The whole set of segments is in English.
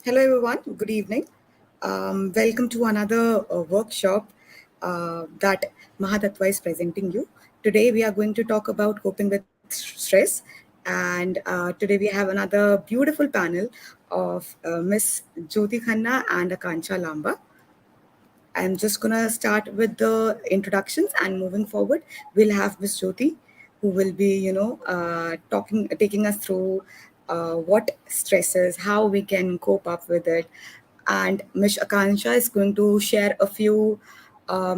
Hello, everyone. Good evening. Welcome to another workshop that Mahatattva is presenting you. Today, we are going to talk about coping with stress. And today, we have another beautiful panel of Miss Jyoti Khanna and Akanksha Lamba. I'm just gonna start with the introductions, and moving forward, we'll have Miss Jyoti, who will be, taking us through what stresses, how we can cope up with it, and Miss Akansha is going to share a few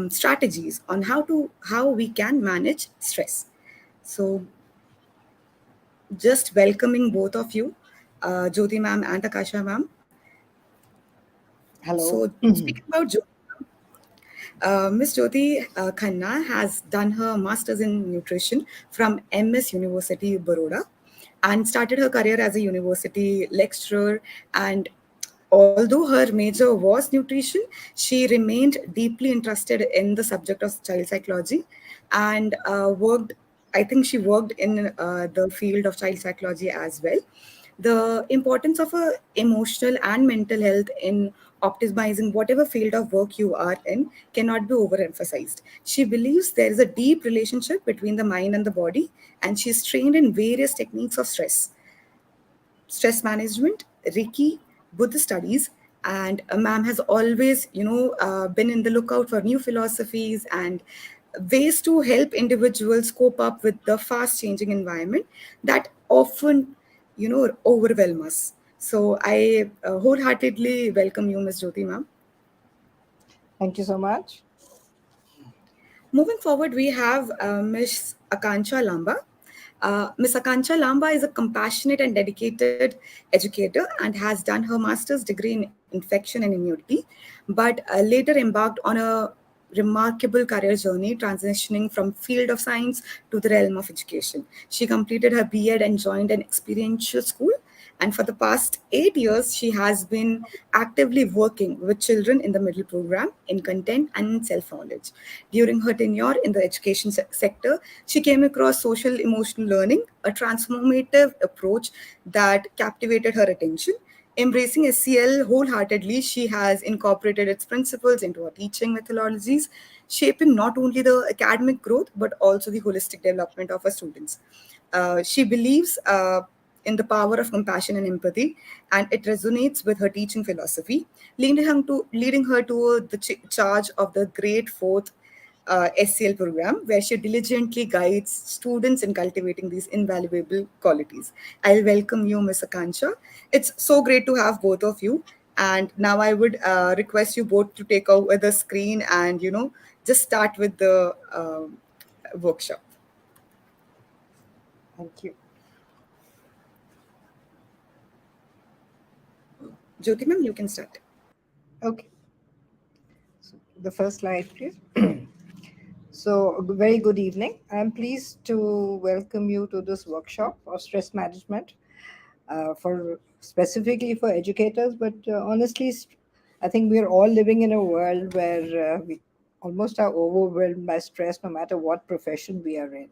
strategies on how we can manage stress. So, just welcoming both of you, Jyoti ma'am and Akasha ma'am. Hello. So, speaking about Jyoti. Miss Jyoti Khanna has done her master's in nutrition from MS University, Baroda, and started her career as a university lecturer. And although her major was nutrition, she remained deeply interested in the subject of child psychology and worked. I think she worked in the field of child psychology as well. The importance of emotional and mental health in optimizing whatever field of work you are in cannot be overemphasized. She believes there is a deep relationship between the mind and the body, and she's trained in various techniques of stress management, Reiki, Buddhist studies, and ma'am has always, been in the lookout for new philosophies and ways to help individuals cope up with the fast changing environment that often, overwhelm us. So I wholeheartedly welcome you, Ms. Jyoti, ma'am. Thank you so much. Moving forward, we have Ms. Akanksha Lamba. Ms. Akanksha Lamba is a compassionate and dedicated educator and has done her master's degree in infection and immunity, but later embarked on a remarkable career journey transitioning from field of science to the realm of education. She completed her B.Ed and joined an experiential school, and for the past 8 years, she has been actively working with children in the middle program in content and self knowledge. During her tenure in the education sector, she came across social emotional learning, a transformative approach that captivated her attention. Embracing SCL wholeheartedly, she has incorporated its principles into her teaching methodologies, shaping not only the academic growth but also the holistic development of her students. She believes in the power of compassion and empathy, and it resonates with her teaching philosophy, leading her to the charge of the Great Fourth SCL program, where she diligently guides students in cultivating these invaluable qualities. I'll welcome you, Ms. Akansha. It's so great to have both of you. And now I would request you both to take over the screen and, just start with the workshop. Thank you. Jyoti ma'am, you can start. Okay. So the first slide, please. So, very good evening. I'm pleased to welcome you to this workshop of stress management for specifically for educators. But honestly, I think we are all living in a world where we almost are overwhelmed by stress, no matter what profession we are in.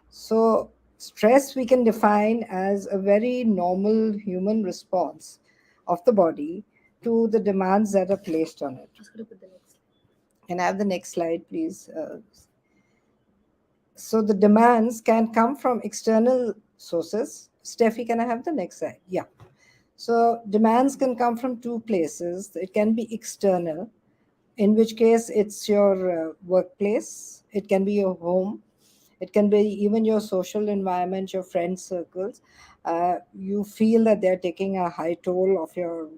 So, stress we can define as a very normal human response of the body to the demands that are placed on it. Can I have the next slide, please? So, the demands can come from external sources. Steffi, can I have the next slide? Yeah. So, demands can come from two places. It can be external, in which case it's your workplace, it can be your home, it can be even your social environment, your friend circles. You feel that they're taking a high toll of your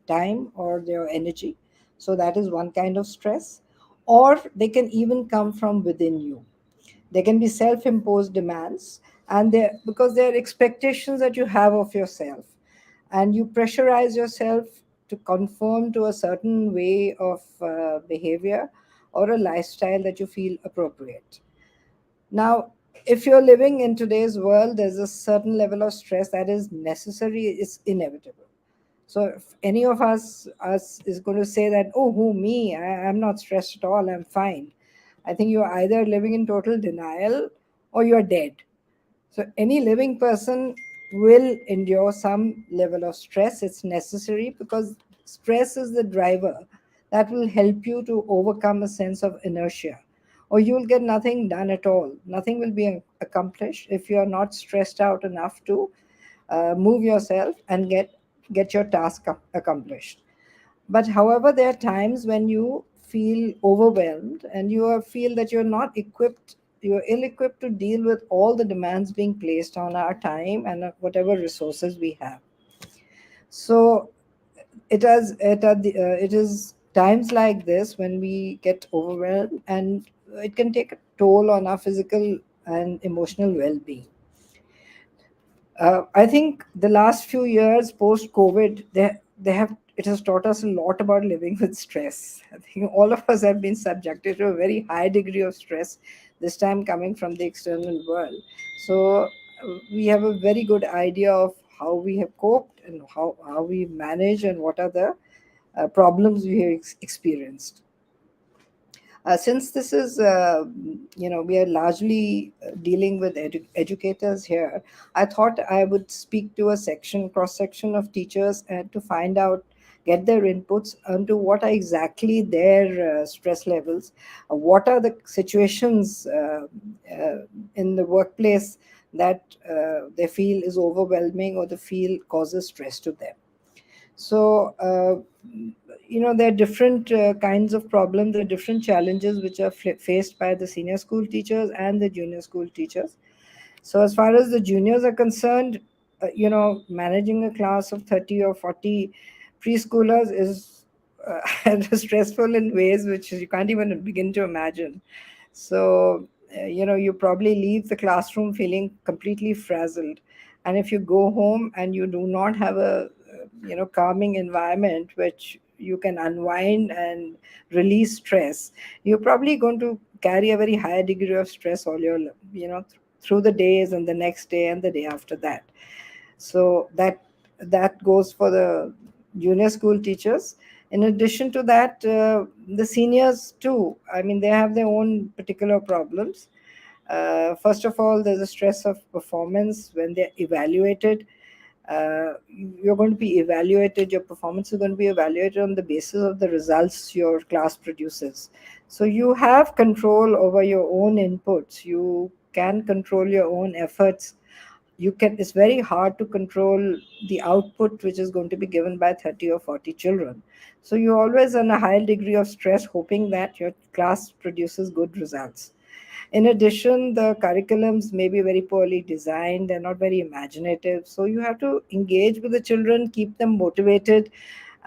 time or their energy. So that is one kind of stress. Or they can even come from within you. They can be self-imposed demands, and they because they're expectations that you have of yourself, and you pressurize yourself to conform to a certain way of behavior or a lifestyle that you feel appropriate. Now, if you're living in today's world, there's a certain level of stress that is necessary, it's inevitable. So if any of us is going to say that, oh, who me? I'm not stressed at all, I'm fine. I think you're either living in total denial or you're dead. So any living person will endure some level of stress. It's necessary because stress is the driver that will help you to overcome a sense of inertia, or you'll get nothing done at all. Nothing will be accomplished if you are not stressed out enough to move yourself and get your task accomplished. But however, there are times when you feel overwhelmed and feel that you're not equipped, you're ill equipped to deal with all the demands being placed on our time and whatever resources we have. So it is times like this when we get overwhelmed, and it can take a toll on our physical and emotional well-being. I think the last few years post COVID, they have it has taught us a lot about living with stress. I think all of us have been subjected to a very high degree of stress, this time coming from the external world. So we have a very good idea of how we have coped and how we manage and what are the problems we have experienced. Since this is, we are largely dealing with educators here, I thought I would speak to a cross section of teachers and to find out, get their inputs onto what are exactly their stress levels, what are the situations in the workplace that they feel is overwhelming or they feel causes stress to them. So, there are different kinds of problems, there are different challenges which are faced by the senior school teachers and the junior school teachers. So, as far as the juniors are concerned, managing a class of 30 or 40 preschoolers is stressful in ways which you can't even begin to imagine. So, you probably leave the classroom feeling completely frazzled. And if you go home and you do not have a, calming environment which you can unwind and release stress, you're probably going to carry a very high degree of stress all your, through the days and the next day and the day after that. So that goes for the junior school teachers. In addition to that, the seniors too, I mean, they have their own particular problems. First of all, there's a stress of performance when they're evaluated. You're going to be evaluated, your performance is going to be evaluated on the basis of the results your class produces. So you have control over your own inputs, you can control your own efforts. It's very hard to control the output which is going to be given by 30 or 40 children. So you're always on a high degree of stress hoping that your class produces good results. In addition, the curriculums may be very poorly designed, they're not very imaginative. So you have to engage with the children, keep them motivated,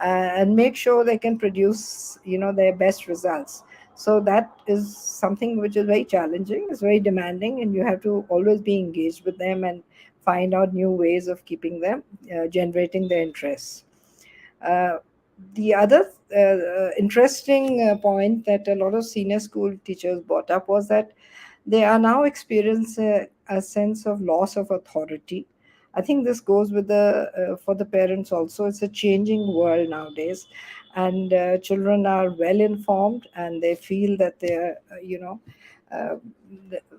and make sure they can produce, their best results. So that is something which is very challenging, it's very demanding, and you have to always be engaged with them and find out new ways of keeping them generating their interests. uh, the other interesting point that a lot of senior school teachers brought up was that they are now experiencing a sense of loss of authority. I think this goes with the for the parents also. It's a changing world nowadays, and children are well informed, and they feel that they're, uh,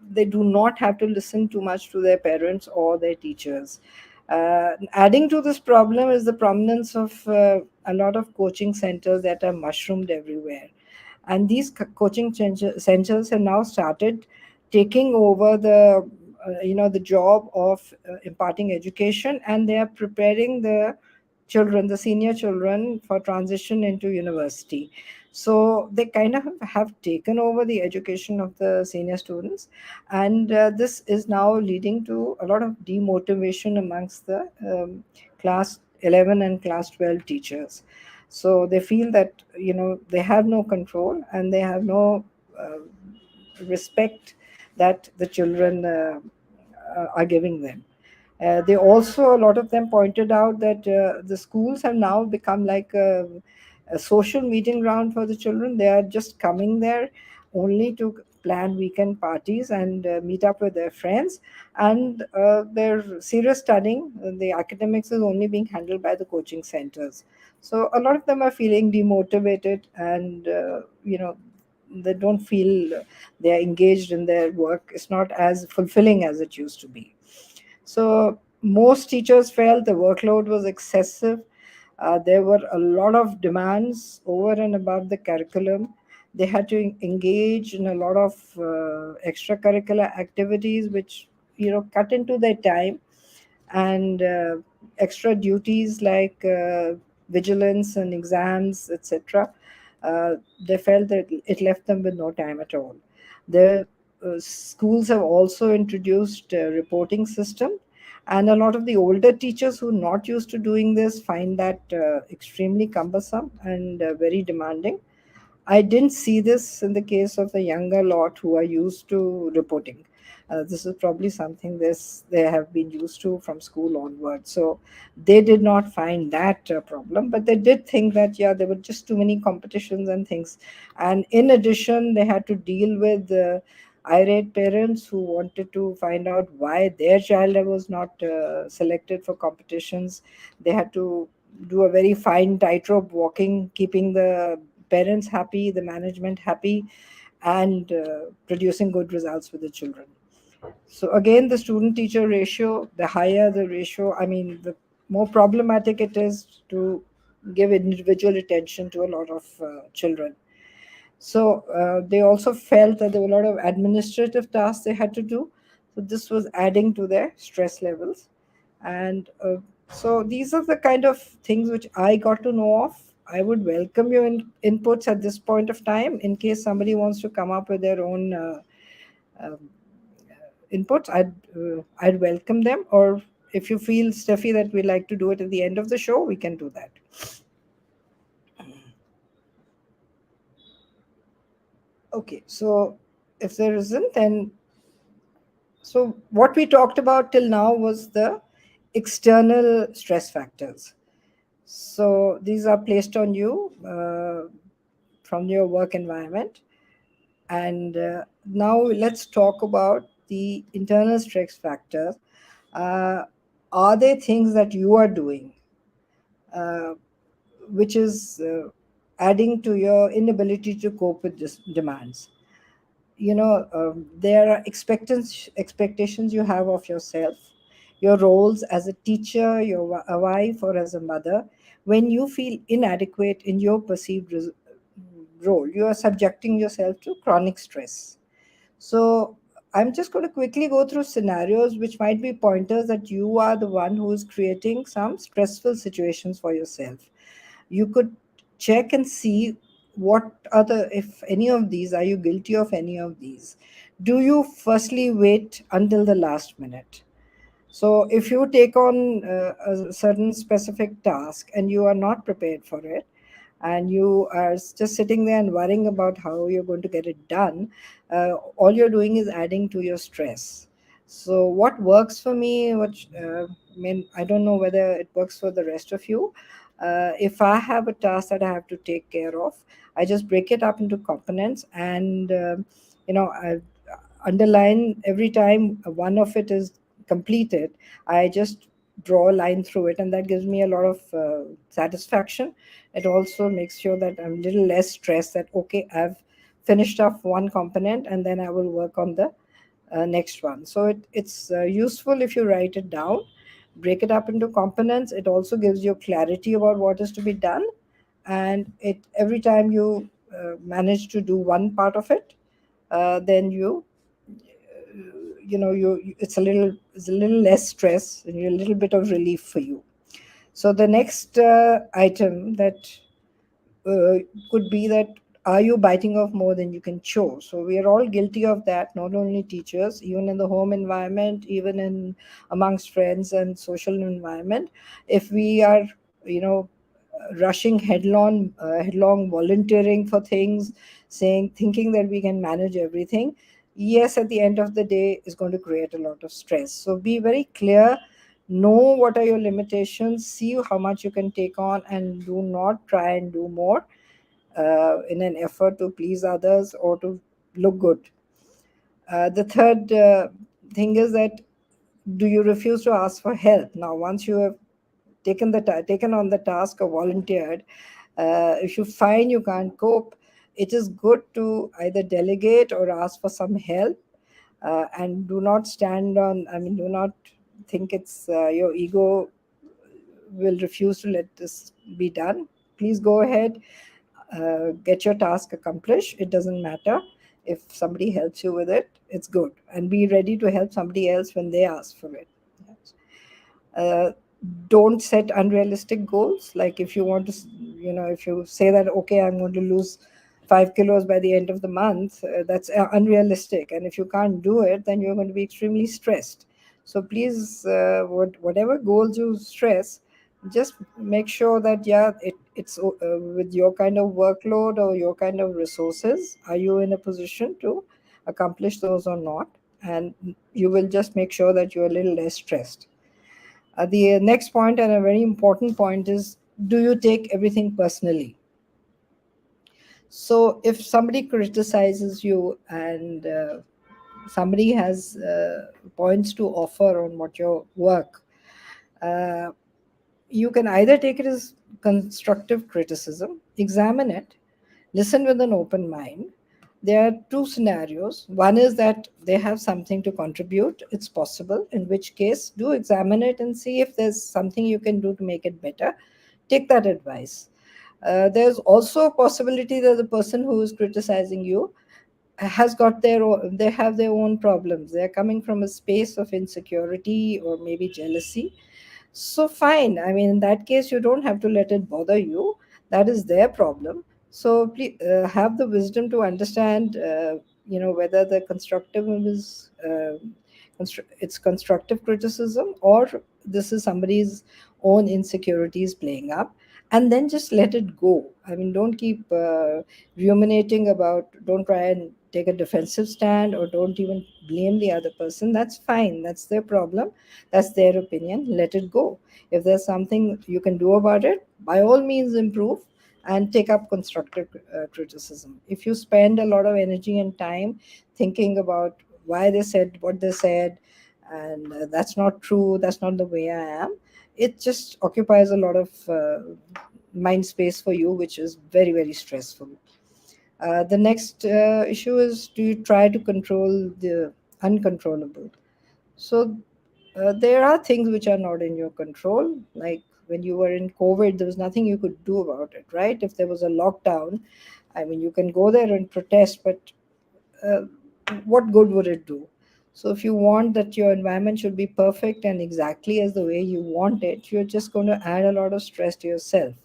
they do not have to listen too much to their parents or their teachers. Adding to this problem is the prominence of a lot of coaching centers that are mushroomed everywhere, and these coaching centers have now started taking over the job of imparting education, and they are preparing the senior children for transition into university. So they kind of have taken over the education of the senior students, and this is now leading to a lot of demotivation amongst the class 11 and class 12 teachers. So they feel that, they have no control and they have no uh, respect that the children are giving them. They also, a lot of them pointed out that the schools have now become like a social meeting ground for the children. They are just coming there only to plan weekend parties and meet up with their friends, and their serious studying, the academics is only being handled by the coaching centers. So a lot of them are feeling demotivated, and they don't feel they are engaged in their work. It's not as fulfilling as it used to be. So most teachers felt the workload was excessive. There were a lot of demands over and above the curriculum. They had to engage in a lot of extracurricular activities, which cut into their time, and extra duties like vigilance and exams, etc. Uh, they felt that it left them with no time at all. The schools have also introduced a reporting system, and a lot of the older teachers who are not used to doing this find that extremely cumbersome and very demanding. I didn't see this in the case of the younger lot who are used to reporting. This is probably something this they have been used to from school onward. So they did not find that problem, but they did think that yeah, there were just too many competitions and things. And in addition, they had to deal with irate parents who wanted to find out why their child was not selected for competitions. They had to do a very fine tightrope walking, keeping the parents happy, the management happy, and producing good results for the children. So again, the student teacher ratio, the higher the ratio, I mean, the more problematic it is to give individual attention to a lot of children. So they also felt that there were a lot of administrative tasks they had to do. So this was adding to their stress levels. And so these are the kind of things which I got to know of. I would welcome your inputs at this point of time in case somebody wants to come up with their own um, inputs. I'd welcome them. Or if you feel, Steffi, that we like to do it at the end of the show, we can do that. Okay, so if there isn't, then so what we talked about till now was the external stress factors. So these are placed on you from your work environment. And now let's talk about the internal stress factors. Uh, are there things that you are doing uh, which is adding to your inability to cope with this demands? There are expectations you have of yourself, your roles as a teacher, a wife, or as a mother. When you feel inadequate in your perceived role, you are subjecting yourself to chronic stress. So I'm just going to quickly go through scenarios which might be pointers that you are the one who is creating some stressful situations for yourself. You could check and see what are the, if any of these, are you guilty of any of these? Do you firstly wait until the last minute? So if you take on a certain specific task and you are not prepared for it, and you are just sitting there and worrying about how you're going to get it done, all you're doing is adding to your stress. So what works for me, I don't know whether it works for the rest of you. If I have a task that I have to take care of, I just break it up into components, and I underline every time one of it is completed. I just draw a line through it, and that gives me a lot of satisfaction. It also makes sure that I'm a little less stressed that okay, I've finished off one component and then I will work on the next one. So it's useful if you write it down, break it up into components. It also gives you clarity about what is to be done, and it every time you manage to do one part of it, then it's a little less stress and a little bit of relief for you. So the next item that uh, could be that, are you biting off more than you can chew? So we are all guilty of that, not only teachers, even in the home environment, even in amongst friends and social environment. If we are, rushing headlong volunteering for things, thinking that we can manage everything, yes, at the end of the day is going to create a lot of stress. So be very clear, know what are your limitations, see how much you can take on, and do not try and do more in an effort to please others or to look good. The third thing is that, do you refuse to ask for help? Now, once you have taken on the task or volunteered, if you find you can't cope, it is good to either delegate or ask for some help, and do not think it's your ego will refuse to let this be done, please go ahead, get your task accomplished. It doesn't matter if somebody helps you with it, it's good. And be ready to help somebody else when they ask for it. Yes. uh, don't set unrealistic goals. Like if you want to if you say that, okay, I'm going to lose 5 kilos by the end of the month, that's unrealistic, and if you can't do it, then you're going to be extremely stressed. So please, whatever goals you stress, just make sure that, yeah, it's with your kind of workload or your kind of resources, are you in a position to accomplish those or not. And you will just make sure that you're a little less stressed. The next point, and a very important point, is, do you take everything personally? So if somebody criticizes you and somebody has points to offer on what your work, uh, you can either take it as constructive criticism, examine it, listen with an open mind. There are two scenarios. One is that they have something to contribute. It's possible, in which case, do examine it and see if there's something you can do to make it better. Take that advice. There's also a possibility that the person who is criticizing you has got they have their own problems. They're coming from a space of insecurity or maybe jealousy. So fine, I mean, in that case, you don't have to let it bother you. That is their problem. So please have the wisdom to understand whether the constructivism is it's constructive criticism, or this is somebody's own insecurities playing up. And then just let it go. I mean, don't keep ruminating about, don't try and take a defensive stand, or don't even blame the other person. That's fine, that's their problem, that's their opinion. Let it go. If there's something you can do about it, by all means improve and take up constructive criticism. If you spend a lot of energy and time thinking about why they said what they said, and that's not true, that's not the way I am, it just occupies a lot of mind space for you, which is very, very stressful. The next issue is, do you try to control the uncontrollable? So there are things which are not in your control. Like when you were in COVID, there was nothing you could do about it, right? If there was a lockdown, I mean, you can go there and protest, but uh, what good would it do? So if you want that your environment should be perfect and exactly as the way you want it, you're just going to add a lot of stress to yourself.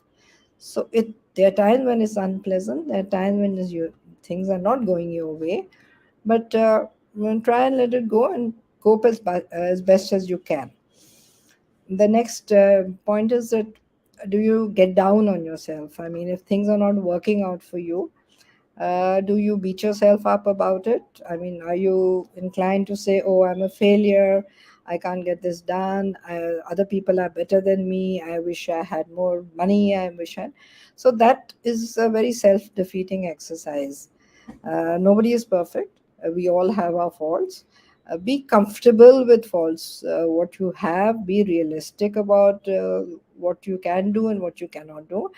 So there are times when it's unpleasant. There are times when things are not going your way, but try and let it go and cope as best as you can. The next point is that, do you get down on yourself? I mean, if things are not working out for you, do you beat yourself up about it? I mean, are you inclined to say, oh, I'm a failure, I can't get this done, other people are better than me, I wish I had more money, I wish I. So that is a very self-defeating exercise. Nobody is perfect. We all have our faults. Be comfortable with faults. What you have, be realistic about what you can do and what you cannot do.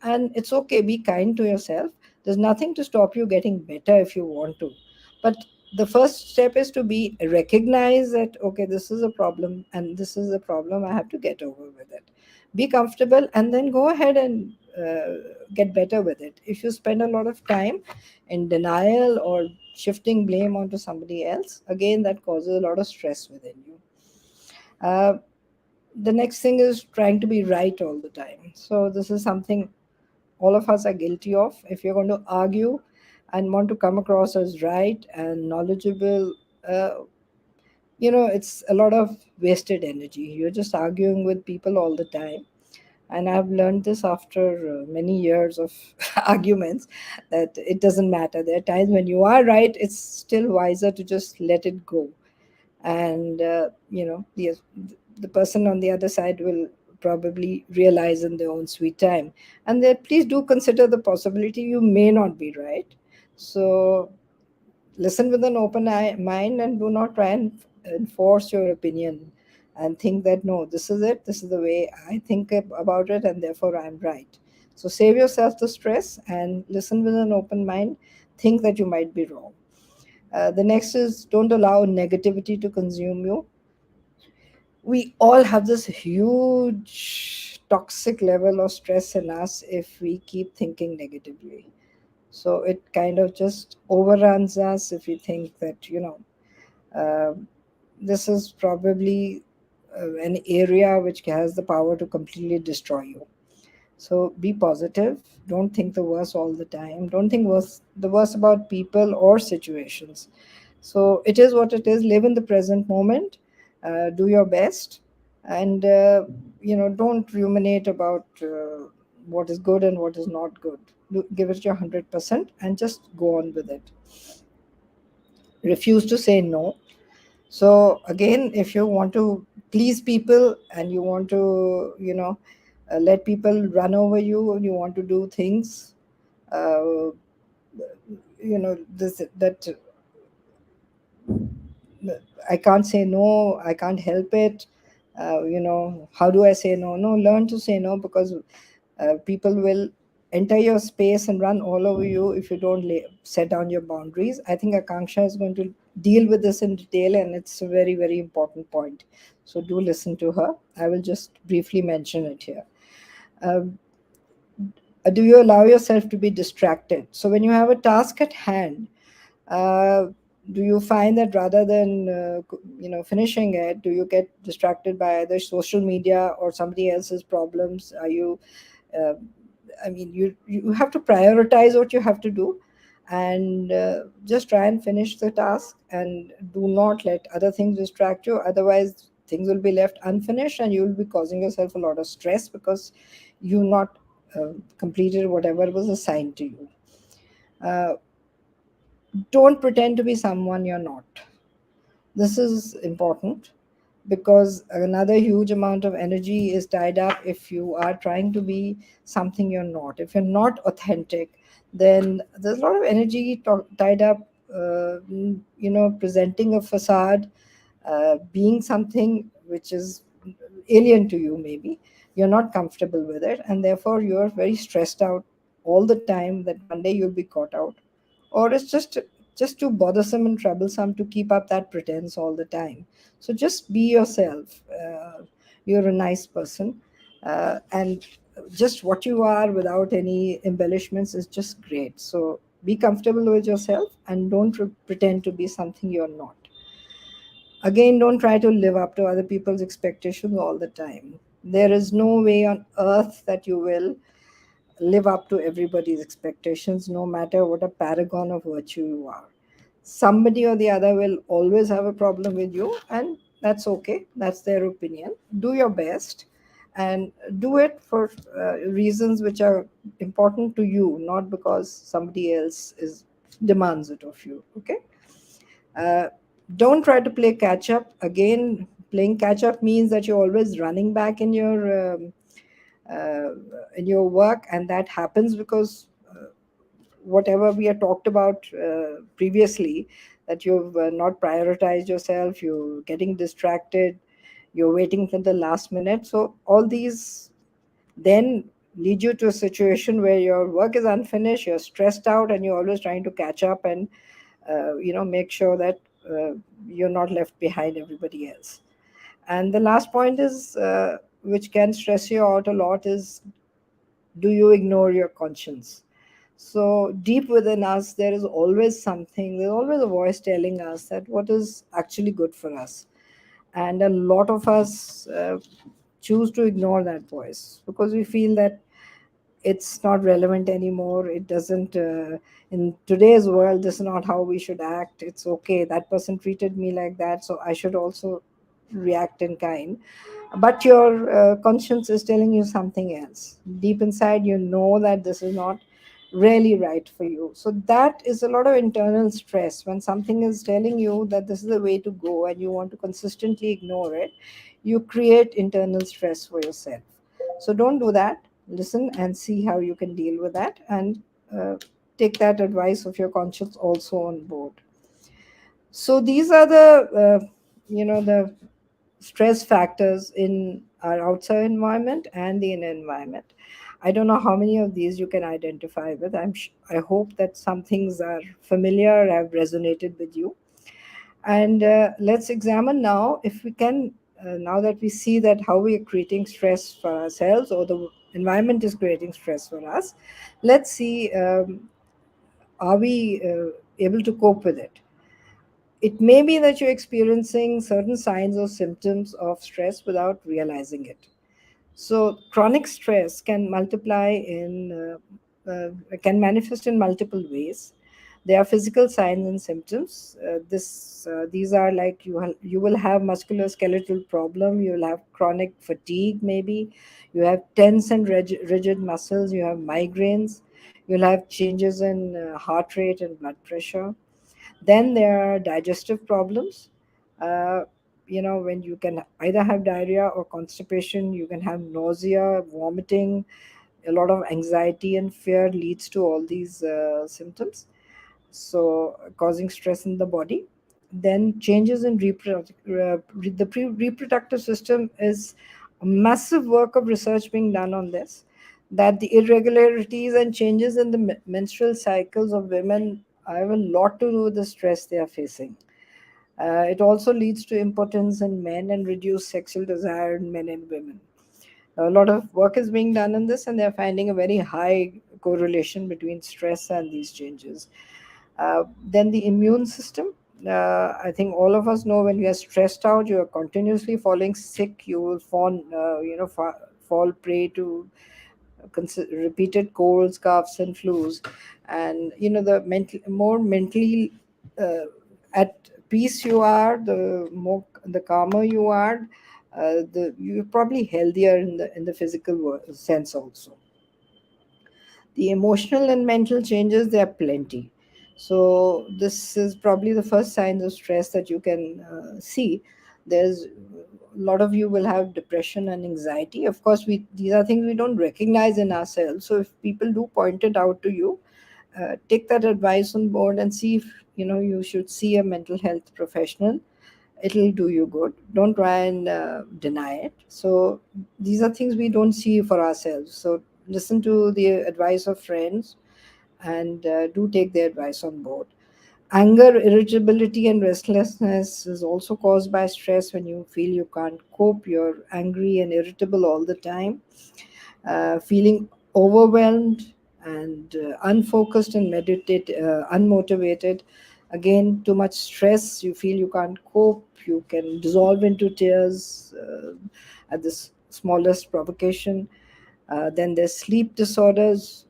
And it's okay, be kind to yourself. There's nothing to stop you getting better if you want to. But the first step is to be recognize that, okay, this is a problem and this is a problem, I have to get over with it. Be comfortable and then go ahead and get better with it. If you spend a lot of time in denial or shifting blame onto somebody else, again, that causes a lot of stress within you. uh, the next thing is trying to be right all the time. So this is something all of us are guilty of. If you're going to argue and want to come across as right and knowledgeable, uh, it's a lot of wasted energy. You're just arguing with people all the time. And I've learned this after many years of arguments, that it doesn't matter. There are times when you are right, it's still wiser to just let it go. And the person on the other side will probably realize in their own sweet time. And then please do consider the possibility you may not be right. So listen with an open mind, and do not try and enforce your opinion and think that, no, this is it, this is the way I think about it, and therefore I'm right. So save yourself the stress and listen with an open mind. Think that you might be wrong. The next is, don't allow negativity to consume you. we all have this huge toxic level of stress in us if we keep thinking negatively. So it kind of just overruns us if we think that, uh, this is probably an area which has the power to completely destroy you. So be positive. Don't think the worst all the time. Don't think the worst about people or situations. So it is what it is. Live in the present moment. Do your best, and don't ruminate about what is good and what is not good. Give it your 100% and just go on with it. Refuse to say no. So again, if you want to please people and you want to, let people run over you, and you want to do things, uh, this that I can't say no, I can't help it. How do I say no? No, learn to say no, because people will enter your space and run all over you if you don't set down your boundaries. I think Akanksha is going to deal with this in detail, and it's a very, very important point. So do listen to her. I will just briefly mention it here. Um, do you allow yourself to be distracted? So when you have a task at hand, uh, do you find that rather than finishing it, do you get distracted by either social media or somebody else's problems? Are you uh, I mean, you have to prioritize what you have to do, and just try and finish the task, and do not let other things distract you. Otherwise, things will be left unfinished, and you will be causing yourself a lot of stress because you not completed whatever was assigned to you. Uh, don't pretend to be someone you're not. This is important, because another huge amount of energy is tied up if you are trying to be something you're not. If you're not authentic, then there's a lot of energy tied up, presenting a facade, being something which is alien to you, maybe. You're not comfortable with it, and therefore you're very stressed out all the time that one day you'll be caught out, or it's just too bothersome and troublesome to keep up that pretense all the time. So just be yourself. You're a nice person, and just what you are without any embellishments is just great. So be comfortable with yourself, and don't pretend to be something you're not. Again, don't try to live up to other people's expectations all the time. There is no way on earth that you will live up to everybody's expectations, no matter what a paragon of virtue you are. Somebody or the other will always have a problem with you, and that's okay. That's their opinion. Do your best, and do it for reasons which are important to you, not because somebody else is demands it of you. Okay. uh, don't try to play catch up. Again, playing catch up means that you're always running back uh, in your work, and that happens because whatever we had talked about previously, that you've not prioritized yourself, you're getting distracted, you're waiting till the last minute. So all these then lead you to a situation where your work is unfinished, you're stressed out, and you're always trying to catch up and make sure that uh, you're not left behind everybody else. And the last point is, which can stress you out a lot, is, do you ignore your conscience? So deep within us, there is always something, there's always a voice telling us that what is actually good for us. And a lot of us choose to ignore that voice because we feel that it's not relevant anymore. It doesn't, in today's world, this is not how we should act. It's okay. That person treated me like that, so I should also react in kind. But your conscience is telling you something else. Deep inside, you know that this is not really right for you. So that is a lot of internal stress. When something is telling you that this is the way to go and you want to consistently ignore it, you create internal stress for yourself. So don't do that. Listen and see how you can deal with that, and uh, take that advice of your conscience also on board. So these are the stress factors in our outside environment and the inner environment. I don't know how many of these you can identify with. I hope that some things are familiar, have resonated with you. And let's examine now if we can now that we see that how we are creating stress for ourselves or the environment is creating stress for us, let's see, are we able to cope with it. It may be that you're experiencing certain signs or symptoms of stress without realizing it. So chronic stress can multiply can manifest in multiple ways. There are physical signs and symptoms. These are like you will have musculoskeletal problem. You will have chronic fatigue. Maybe you have tense and rigid muscles. You have migraines. You'll have changes in heart rate and blood pressure. Then there are digestive problems. Uh, when you can either have diarrhea or constipation, you can have nausea, vomiting. A lot of anxiety and fear leads to all these symptoms, so causing stress in the body. Then changes in reproductive system is a massive work of research being done on this, that the irregularities and changes in the menstrual cycles of women have a lot to do with the stress they are facing. It also leads to impotence in men and reduced sexual desire in men and women. A lot of work is being done on this, and they're finding a very high correlation between stress and these changes. Then the immune system. I think all of us know when you are stressed out, you are continuously falling sick. You will fall prey to repeated colds, coughs, and flus. And the more mentally uh, at peace you are, the calmer you are, you're probably healthier in the physical sense also. The emotional and mental changes, there are plenty. So this is probably the first signs of stress that you can see. There's a lot of you will have depression and anxiety. Of course, we these are things we don't recognize in ourselves. So if people do point it out to you, take that advice on board and see if you should see a mental health professional. It'll do you good. Don't try and deny it. So these are things we don't see for ourselves. So listen to the advice of friends, and do take their advice on board. Anger, irritability, and restlessness is also caused by stress. When you feel you can't cope, you're angry and irritable all the time, feeling overwhelmed and unfocused and unmotivated. Again, too much stress, you feel you can't cope, you can dissolve into tears at the smallest provocation. Then there's sleep disorders.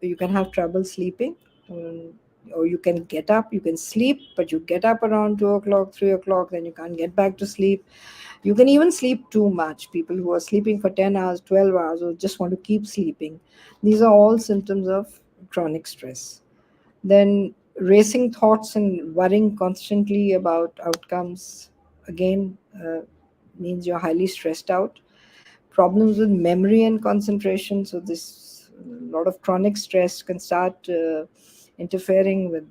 You can have trouble sleeping, um, or you can get up, you can sleep, but you get up around 2 o'clock, 3 o'clock, then you can't get back to sleep. You can even sleep too much. People who are sleeping for 10 hours, 12 hours, or just want to keep sleeping. These are all symptoms of chronic stress. Then racing thoughts and worrying constantly about outcomes, again, means you're highly stressed out. Problems with memory and concentration. So this a lot of chronic stress can start interfering with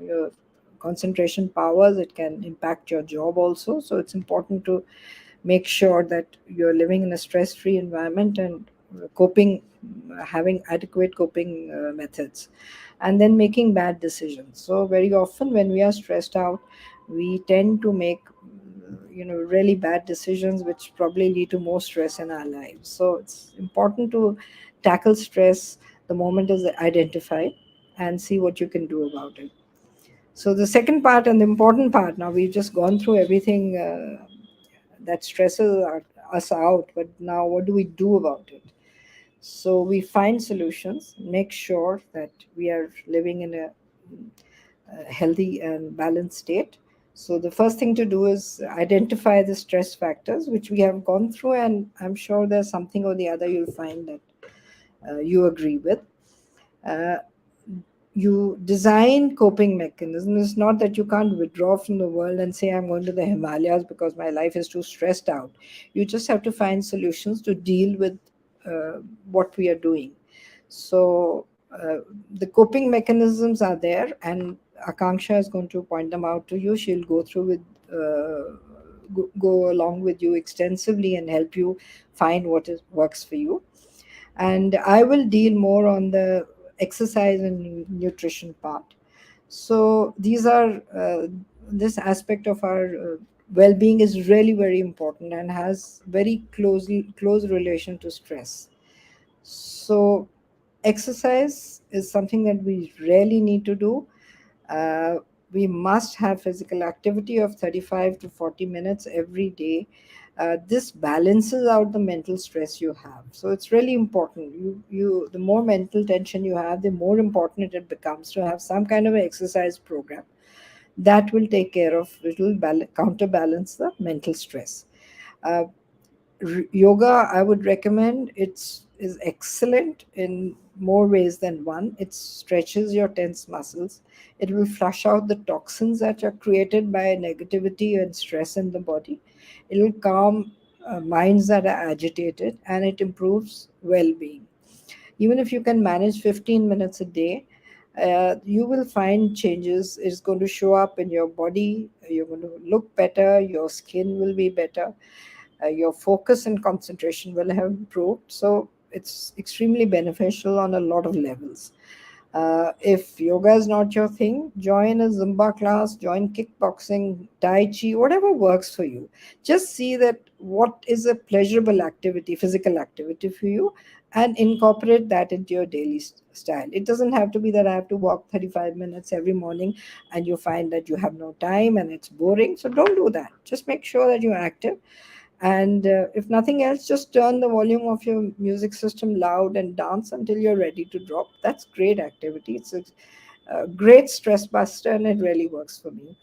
your concentration powers. It can impact your job also. So it's important to make sure that you're living in a stress-free environment and coping, having adequate coping methods, and then making bad decisions. So very often when we are stressed out, we tend to make really bad decisions, which probably lead to more stress in our lives. So it's important to tackle stress the moment it's identified and see what you can do about it. So the second part and the important part, now we've just gone through everything that stresses us out, but now what do we do about it? So we find solutions, make sure that we are living in a healthy and balanced state. So the first thing to do is identify the stress factors, which we have gone through, and I'm sure there's something or the other you'll find that you agree with. Uh, you design coping mechanisms. It's not that you can't withdraw from the world and say, I'm going to the Himalayas because my life is too stressed out. You just have to find solutions to deal with what we are doing. So the coping mechanisms are there, and Akanksha is going to point them out to you. She'll go through with go along with you extensively and help you find what works for you. And I will deal more on the exercise and nutrition part. So these are this aspect of our well-being is really very important and has very close relation to stress. So exercise is something that we really need to do. uh, we must have physical activity of 35 to 40 minutes every day. This balances out the mental stress you have, so it's really important. You the more mental tension you have, the more important it becomes to have some kind of an exercise program that will take care of, it will counterbalance the mental stress. uh, Yoga, I would recommend. It's is excellent in more ways than one. It stretches your tense muscles. It will flush out the toxins that are created by negativity and stress in the body. It will calm minds that are agitated, and it improves well-being. Even if you can manage 15 minutes a day, you will find changes. It's going to show up in your body. You're going to look better. Your skin will be better. Your focus and concentration will have improved. So it's extremely beneficial on a lot of levels. If yoga is not your thing, join a Zumba class, join kickboxing, Tai Chi, whatever works for you. Just see that what is a pleasurable activity, physical activity for you, and incorporate that into your daily style. It doesn't have to be that I have to walk 35 minutes every morning and you find that you have no time and it's boring. So don't do that. Just make sure that you're active, and if nothing else, just turn the volume of your music system loud and dance until you're ready to drop. That's great activity. It's a great stress buster, and it really works for me.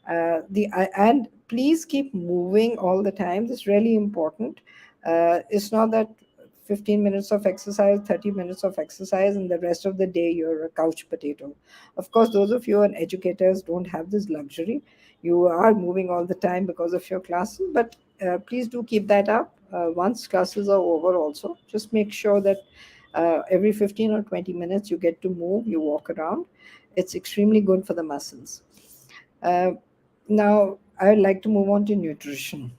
And please keep moving all the time. This is really important. It's not that 15 minutes of exercise, 30 minutes of exercise, and the rest of the day you're a couch potato. Of course, those of you and educators don't have this luxury. You are moving all the time because of your classes, but please do keep that up. Once classes are over, also, just make sure that every 15 or 20 minutes you get to move, you walk around. It's extremely good for the muscles. Uh, Now, I would like to move on to nutrition.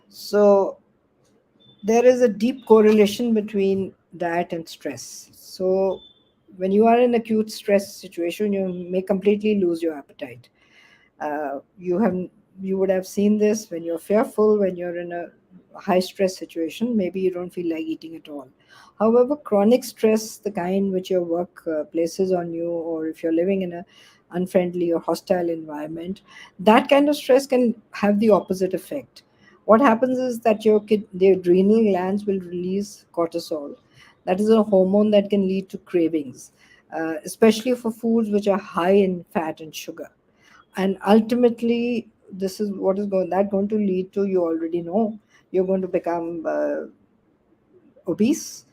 So, there is a deep correlation between diet and stress. So, when you are in acute stress situation, you may completely lose your appetite. You have you would have seen this when you're fearful, when you're in a high stress situation. Maybe you don't feel like eating at all. However, chronic stress, the kind which your work places on you, or if you're living in a unfriendly or hostile environment, that kind of stress can have the opposite effect. What happens is that the adrenal glands will release cortisol. That is a hormone that can lead to cravings, especially for foods which are high in fat and sugar. And ultimately, this is what is going to lead to, you already know, you're going to become obese,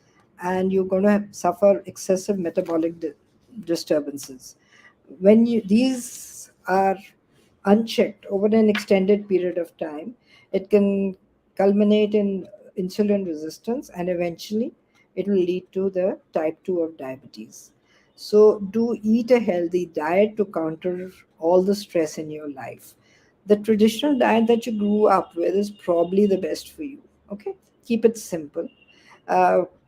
and you're going to suffer excessive metabolic disturbances. When these are unchecked over an extended period of time, it can culminate in insulin resistance, and eventually it will lead to the type 2 of diabetes. So, do eat a healthy diet to counter all the stress in your life. The traditional diet that you grew up with is probably the best for you. Okay, keep it simple.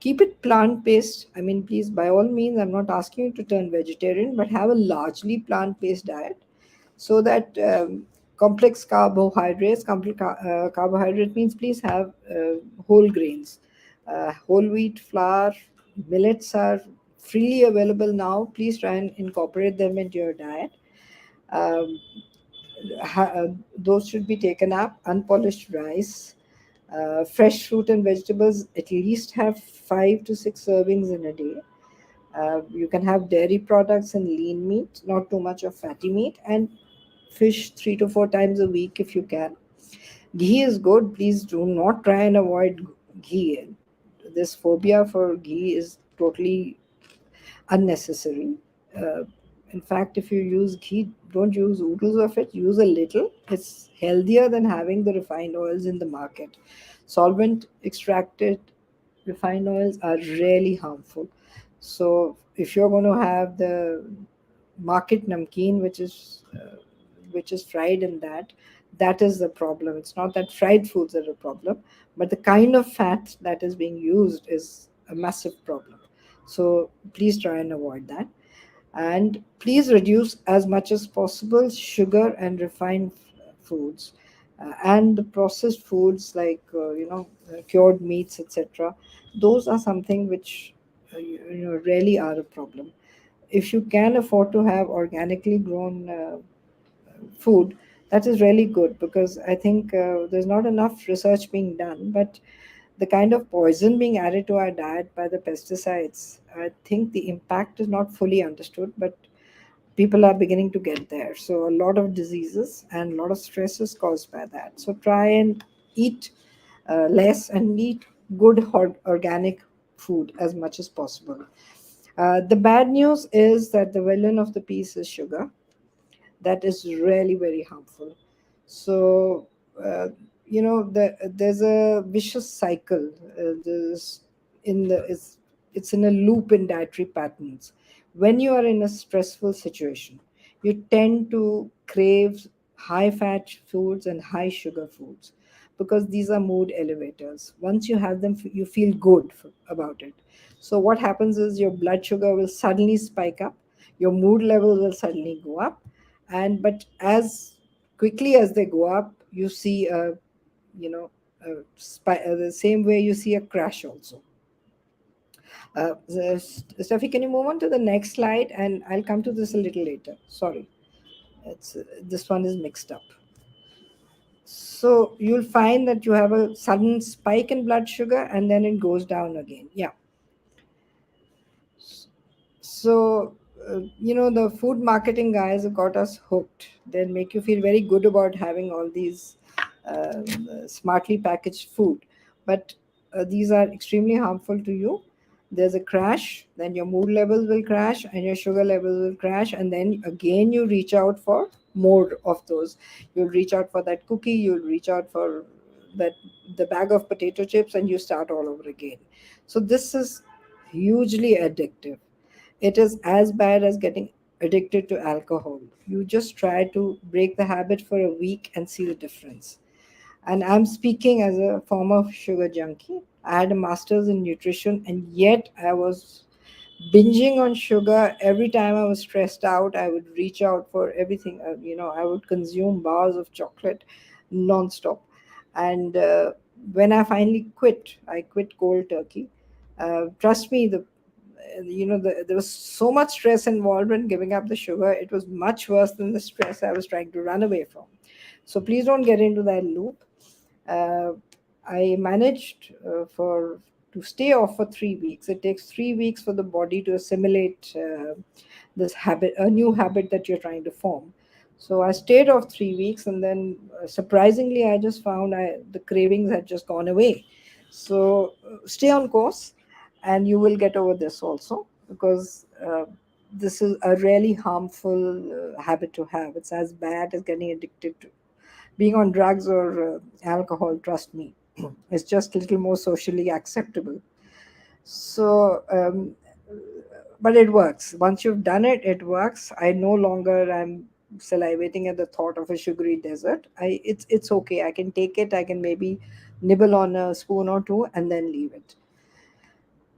Keep it plant based. I mean, please, by all means, I'm not asking you to turn vegetarian, but have a largely plant based diet, so that complex carbohydrates, carbohydrate means please have whole grains, whole wheat, flour, millets are freely available now. Please try and incorporate them into your diet. Um, those should be taken up. Unpolished rice, fresh fruit and vegetables, at least have 5 to 6 servings in a day. You can have dairy products and lean meat, not too much of fatty meat, and fish 3 to 4 times a week if you can. Ghee is good. Please do not try and avoid ghee. This phobia for ghee is totally unnecessary. Uh, in fact, if you use ghee, don't use oodles of it, use a little. It's healthier than having the refined oils in the market. Solvent extracted refined oils are really harmful. So, if you're going to have the market namkeen, which is fried in that, that is the problem. It's not that fried foods are a problem, but the kind of fat that is being used is a massive problem. So please try and avoid that, and please reduce as much as possible sugar and refined foods, and the processed foods like cured meats, etc. Those are something which really are a problem. If you can afford to have organically grown food, that is really good, because I think there's not enough research being done. But the kind of poison being added to our diet by the pesticides, I think the impact is not fully understood, but people are beginning to get there. So a lot of diseases and a lot of stress is caused by that. So try and eat less and eat good organic food as much as possible. The bad news is that the villain of the piece is sugar. That is really very harmful. So uh, there's a vicious cycle. There's in the it's in a loop in dietary patterns. When you are in a stressful situation, you tend to crave high fat foods and high sugar foods, because these are mood elevators. Once you have them, you feel good about it. So what happens is your blood sugar will suddenly spike up, your mood level will suddenly go up, and but as quickly as they go up, you see a you know the same way you see a crash also. Steffi, can you move on to the next slide, and I'll come to this a little later. Sorry, it's this one is mixed up. So you'll find that you have a sudden spike in blood sugar and then it goes down again. Yeah. So, the food marketing guys have got us hooked. They make you feel very good about having all these smartly packaged food. But these are extremely harmful to you. There's a crash, then your mood levels will crash and your sugar levels will crash. And then again, you reach out for more of those. You'll reach out for that cookie, you'll reach out for that the bag of potato chips, and you start all over again. So, this is hugely addictive. It is as bad as getting addicted to alcohol. You just try to break the habit for a week and see the difference. And I'm speaking as a former sugar junkie. I had a master's in nutrition, and yet I was binging on sugar. Every time I was stressed out, I would reach out for everything. I would consume bars of chocolate nonstop. And when I finally quit, I quit cold turkey. Trust me, there was so much stress involved in giving up the sugar. It was much worse than the stress I was trying to run away from. So please don't get into that loop. uh, I managed for to stay off for 3 weeks. It takes 3 weeks for the body to assimilate this habit, a new habit that you're trying to form. So I stayed off 3 weeks, and then surprisingly, I just found the cravings had just gone away. So stay on course, and you will get over this also, because this is a really harmful habit to have. It's as bad as getting addicted to being on drugs or alcohol. Trust me, it's just a little more socially acceptable. So but it works. Once you've done it, it works. I no longer am salivating at the thought of a sugary dessert. It's okay, I can take it. I can maybe nibble on a spoon or two and then leave it.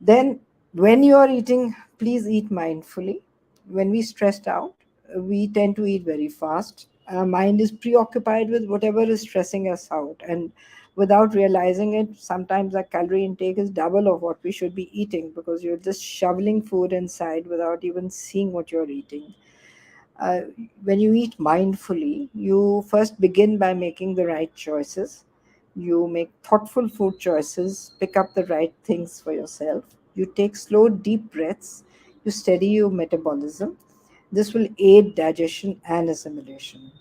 Then, when you are eating, please eat mindfully. When we stressed out, we tend to eat very fast. Our mind is preoccupied with whatever is stressing us out, and without realizing it, sometimes our calorie intake is double of what we should be eating, because you're just shoveling food inside without even seeing what you're eating. uh, when you eat mindfully, you first begin by making the right choices. You make thoughtful food choices, pick up the right things for yourself. You take slow, deep breaths. You steady your metabolism. This will aid digestion and assimilation.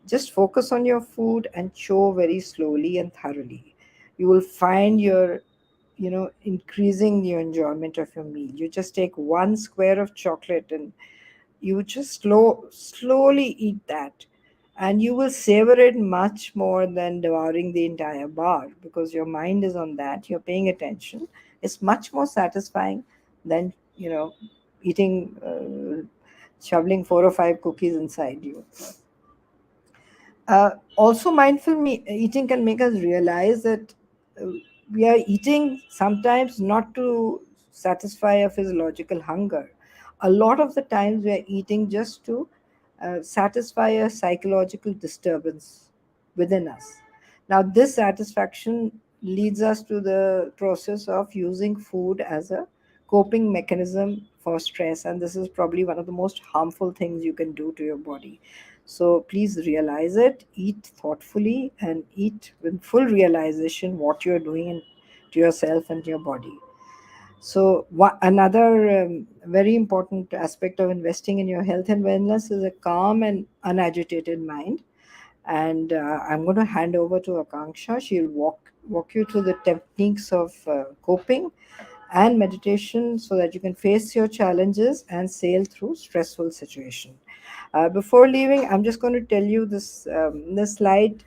Just focus on your food and chew very slowly and thoroughly. You will find your increasing your enjoyment of your meal. You just take one square of chocolate and you just slowly eat that, and you will savor it much more than devouring the entire bar, because your mind is on that, you're paying attention. It's much more satisfying than eating shoveling 4 or 5 cookies inside you. Also, eating can make us realize that uh, we are eating sometimes not to satisfy a physiological hunger. A lot of the times, we are eating just to satisfy a psychological disturbance. within us. Now, this satisfaction leads us to the process of using food as a coping mechanism for stress, and this is probably one of the most harmful things you can do to your body. So please realize it, eat thoughtfully, and eat with full realization what you're doing to yourself and to your body. So, another very important aspect of investing in your health and wellness is a calm and unagitated mind. And I'm going to hand over to Akanksha. She'll walk you through the techniques of coping and meditation so that you can face your challenges and sail through stressful situation. Before leaving, I'm just going to tell you this. This slide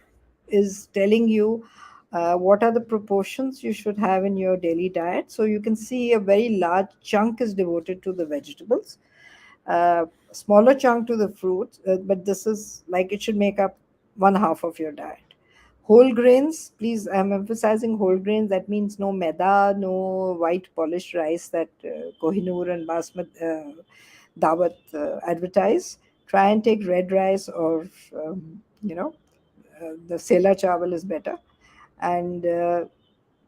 is telling you what are the proportions you should have in your daily diet. So you can see a very large chunk is devoted to the vegetables, smaller chunk to the fruits, but this is like it should make up one half of your diet. Whole grains, please, I'm emphasizing whole grains. That means no maida, no white polished rice that Kohinoor and Dawat advertise. Try and take red rice or, you know, the Sela chawal is better. And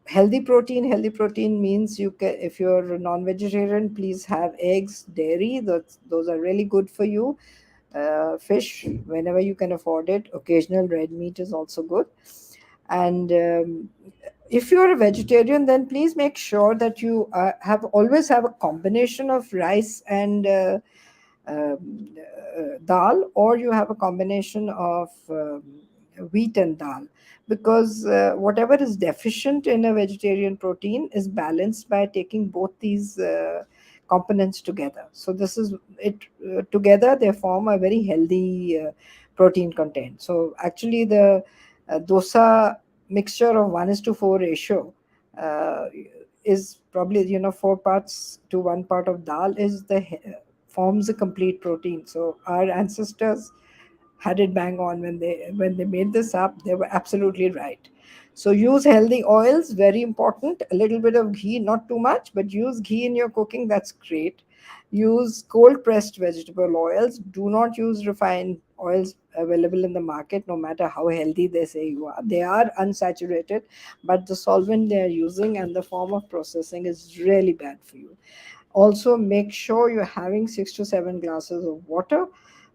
healthy protein means you can, if you're a non-vegetarian, please have eggs, dairy. Those are really good for you. Fish whenever you can afford it. Occasional red meat is also good. And if you're a vegetarian, then please make sure that you have always have a combination of rice and dal, or you have a combination of wheat and dal, because whatever is deficient in a vegetarian protein is balanced by taking both these components together. So this is it, together they form a very healthy protein content. So actually the dosa mixture of 1:4 ratio uh, is probably, 4 parts to 1 part of dal is forms a complete protein. So our ancestors had it bang on when they made this up. They were absolutely right. So use healthy oils, very important. A little bit of ghee, not too much, but use ghee in your cooking. That's great. Use cold pressed vegetable oils. Do not use refined oils available in the market, no matter how healthy they say you are. They are unsaturated, but the solvent they are using and the form of processing is really bad for you. Also, make sure you're having 6 to 7 glasses of water,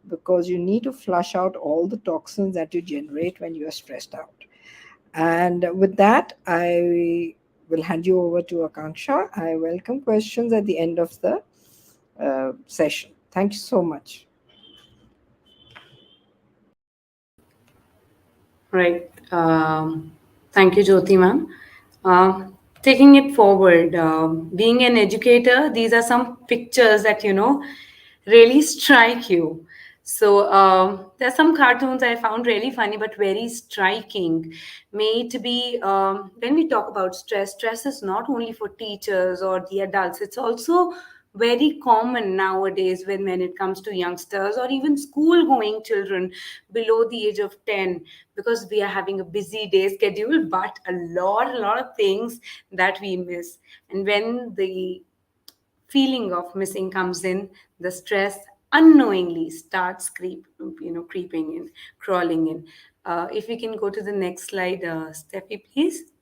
because you need to flush out all the toxins that you generate when you are stressed out. And with that, I will hand you over to Akanksha. I welcome questions at the end of the session. Thank you so much. Right. Thank you, Jyoti ma'am. Taking it forward, being an educator, these are some pictures that, really strike you. So there are some cartoons I found really funny but very striking. May it be when we talk about stress, stress is not only for teachers or the adults, it's also very common nowadays when it comes to youngsters or even school going children below the age of 10, because we are having a busy day schedule but a lot of things that we miss. And when the feeling of missing comes in, the stress unknowingly starts creeping in, crawling in. If we can go to the next slide, Steffi, please.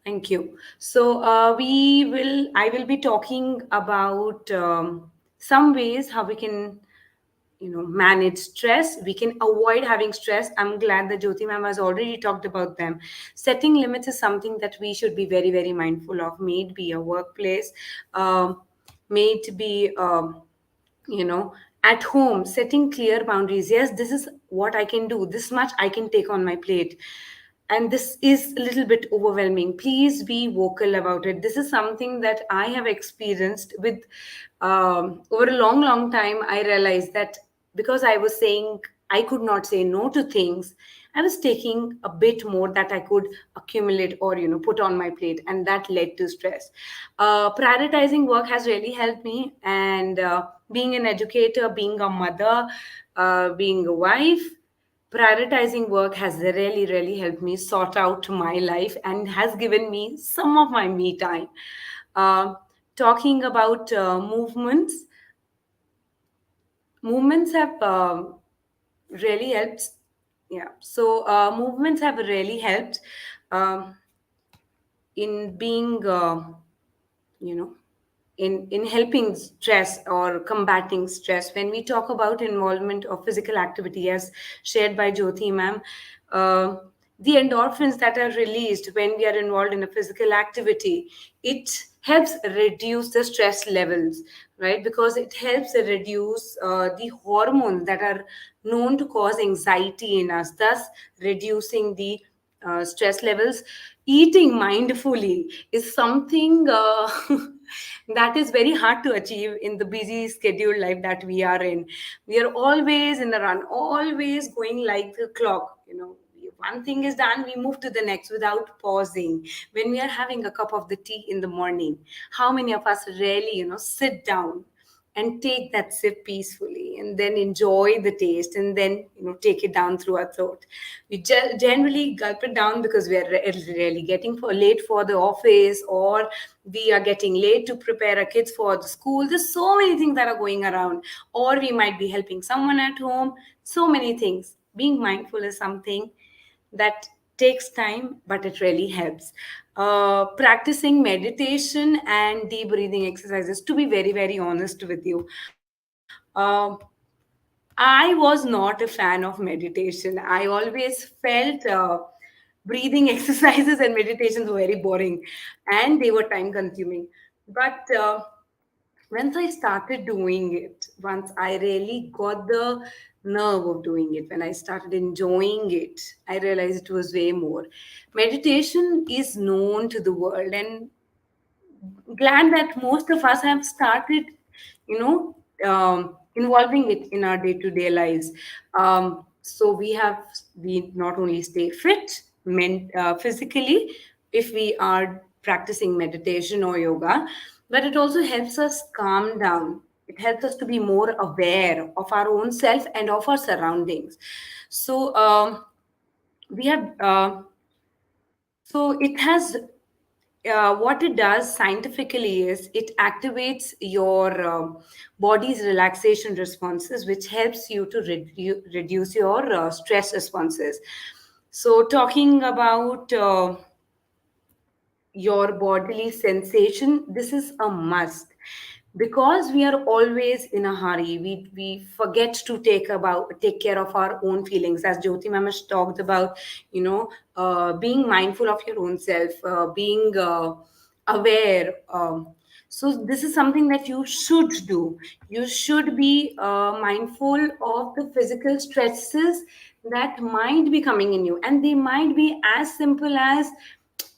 Thank you. So I will be talking about some ways how we can, manage stress. We can avoid having stress. I'm glad that Jyoti ma'am has already talked about them. Setting limits is something that we should be very, very mindful of. May it be a workplace, um, may it be, you know at home, setting clear boundaries. Yes, this is what I can do, this much I can take on my plate, and this is a little bit overwhelming. Please be vocal about it. This is something that I have experienced with, over a long time. I realized that because I was saying I could not say no to things, I was taking a bit more that I could accumulate or put on my plate, and that led to stress. Prioritizing work has really helped me, and being an educator, being a mother, being a wife, prioritizing work has really helped me sort out my life and has given me some of my me time. uh, Talking about movements have really helps. Yeah. So movements have really helped um, in being, you know, in helping stress or combating stress. When we talk about involvement of physical activity, as shared by Jyoti ma'am, uh, the endorphins that are released when we are involved in a physical activity, it helps reduce the stress levels, right? Because it helps reduce the hormones that are known to cause anxiety in us, thus reducing the stress levels. Eating mindfully is something that is very hard to achieve in the busy scheduled life that we are in. We are always in a run, always going like the clock. One thing is done, we move to the next without pausing. When we are having a cup of the tea in the morning, how many of us really, sit down and take that sip peacefully and then enjoy the taste and then take it down through our throat? We generally gulp it down because we are really getting late for the office, or we are getting late to prepare our kids for the school. There's so many things that are going around, or we might be helping someone at home. So many things. Being mindful is something that takes time, but it really helps. Practicing meditation and deep breathing exercises, to be very, very honest with you, I was not a fan of meditation. I always felt breathing exercises and meditations were very boring and they were time consuming. But once I started doing it, once I really got the nerve of doing it, when I started enjoying it, I realized it was way more. Meditation is known to the world, and glad that most of us have started, you know, involving it in our day-to-day lives. So we not only stay fit physically if we are practicing meditation or yoga, but it also helps us calm down. It helps us to be more aware of our own self and of our surroundings. So we have so it has what it does scientifically is it activates your body's relaxation responses, which helps you to reduce your stress responses. So, talking about your bodily sensation, this is a must, because we are always in a hurry. We forget to take care of our own feelings, as Jyoti ma'am has talked about, being mindful of your own self, being aware. So this is something that you should do. You should be mindful of the physical stresses that might be coming in you, and they might be as simple as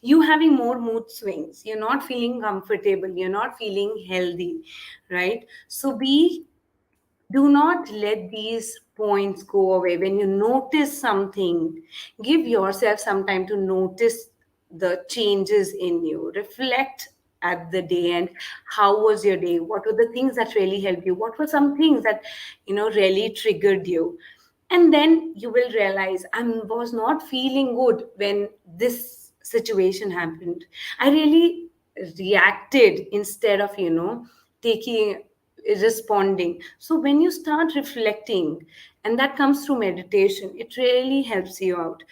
you having more mood swings, you're not feeling comfortable, you're not feeling healthy, right? So be do not let these points go away. When you notice something, give yourself some time to notice the changes in you. Reflect at the day and how was your day? What were the things that really helped you? What were some things that really triggered you? And then you will realize I was not feeling good when this situation happened. I really reacted instead of taking responding. So when you start reflecting, and that comes through meditation, it really helps you out.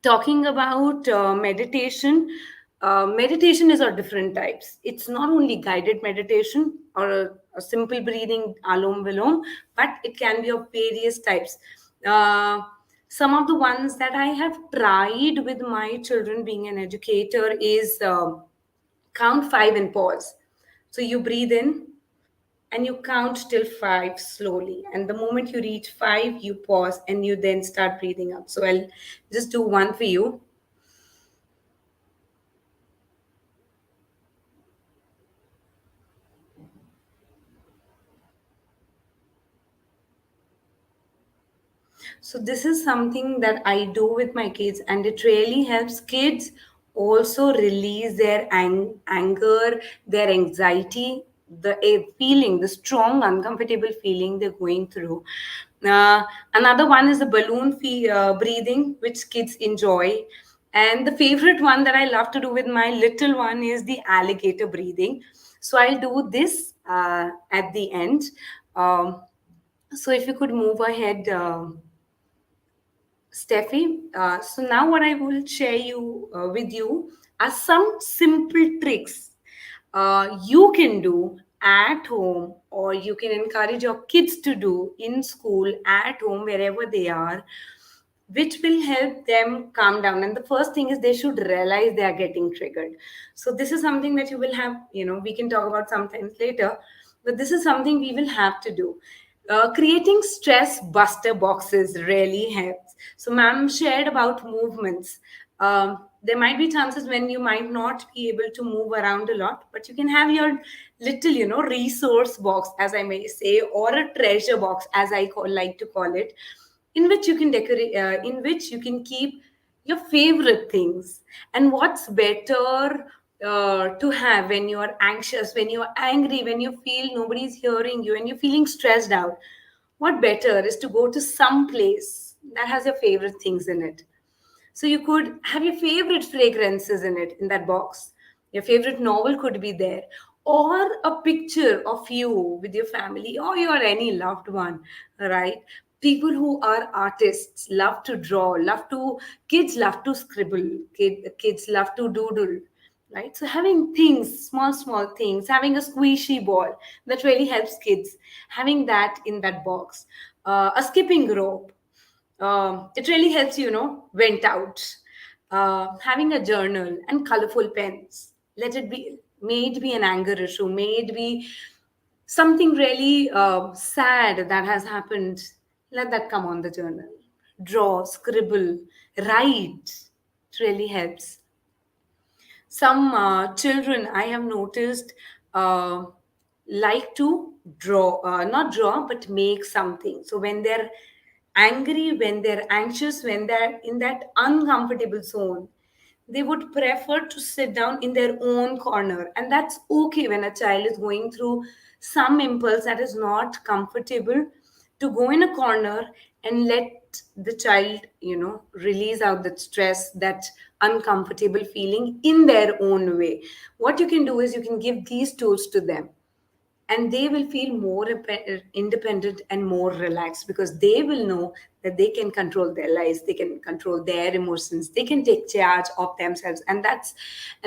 Talking about meditation is of different types. It's not only guided meditation or a simple breathing alom vilom, but it can be of various types. uh, some of the ones that I have tried with my children, being an educator, is count five and pause. So you breathe in and you count till five slowly. And the moment you reach five, you pause and you then start breathing up. So I'll just do one for you. So this is something that I do with my kids, and it really helps kids also release their anger, their anxiety, the feeling, the strong, uncomfortable feeling they're going through. Another one is the balloon breathing, which kids enjoy. And the favorite one that I love to do with my little one is the alligator breathing. So I'll do this at the end. Um, So if you could move ahead, Steffi. So now what I will share you with you are some simple tricks you can do at home, or you can encourage your kids to do in school, at home, wherever they are, which will help them calm down. And the first thing is they should realize they are getting triggered. So this is something that you will have, we can talk about sometimes later, but this is something we will have to do. Creating stress buster boxes really helps. So ma'am shared about movements. There might be chances when you might not be able to move around a lot, but you can have your little, resource box, as I may say, or a treasure box, as like to call it, in which you can decorate, in which you can keep your favorite things. And what's better to have when you're anxious, when you're angry, when you feel nobody's hearing you, and you're feeling stressed out? What better is to go to some place that has your favorite things in it. So you could have your favorite fragrances in it, in that box. Your favorite novel could be there, or a picture of you with your family or your any loved one, right? People who are artists love to draw, kids love to scribble, kids love to doodle, right? So having things, small, small things, having a squishy ball that really helps kids, having that in that box, a skipping rope, it really helps vent out. Having a journal and colorful pens, let it be, may it be an anger issue, may it be something really sad that has happened, let that come on the journal. Draw, scribble, write. It really helps. Some children I have noticed uh, like to draw, not draw, but make something. So when they're angry, when they're anxious, when they're in that uncomfortable zone, they would prefer to sit down in their own corner. And that's okay when a child is going through some impulse that is not comfortable, to go in a corner and let the child, release out that stress, that uncomfortable feeling in their own way. What you can do is you can give these tools to them, and they will feel more independent and more relaxed, because they will know that they can control their lives, they can control their emotions, they can take charge of themselves. And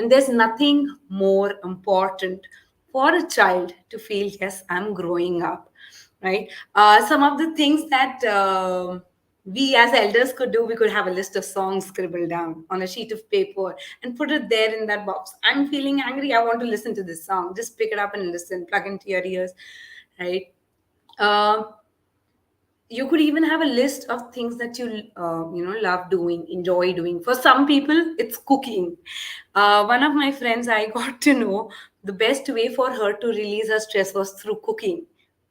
there's nothing more important for a child to feel, yes, I'm growing up, right? Some of the things that we as elders could do, we could have a list of songs scribbled down on a sheet of paper and put it there in that box. I'm feeling angry, I want to listen to this song, just pick it up and listen, plug into your ears, right? uh, you could even have a list of things that you love doing, enjoy doing. For some people it's cooking. One of my friends, I got to know the best way for her to release her stress was through cooking.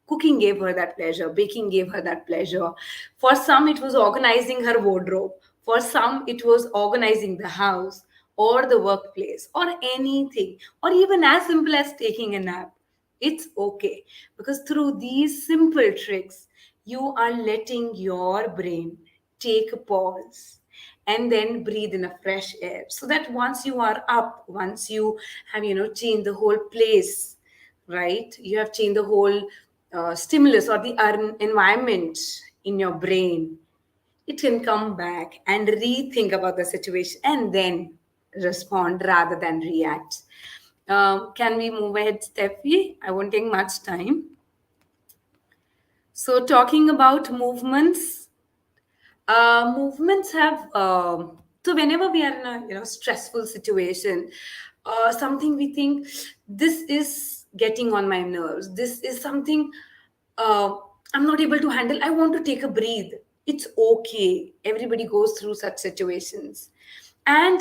Cooking gave her that pleasure, baking gave her that pleasure. For some it was organizing her wardrobe, for some it was organizing the house or the workplace or anything, or even as simple as taking a nap. It's okay, because through these simple tricks you are letting your brain take a pause and then breathe in a fresh air, so that once you are up, once you have changed the whole place, right, you have changed the whole stimulus or the environment in your brain, it can come back and rethink about the situation and then respond rather than react. Can we move ahead, Steffi? I won't take much time. So, talking about movements, movements have. So, whenever we are in a stressful situation, something we think, this is getting on my nerves. This is something uh, I'm not able to handle. I want to take a breathe. It's okay. Everybody goes through such situations, and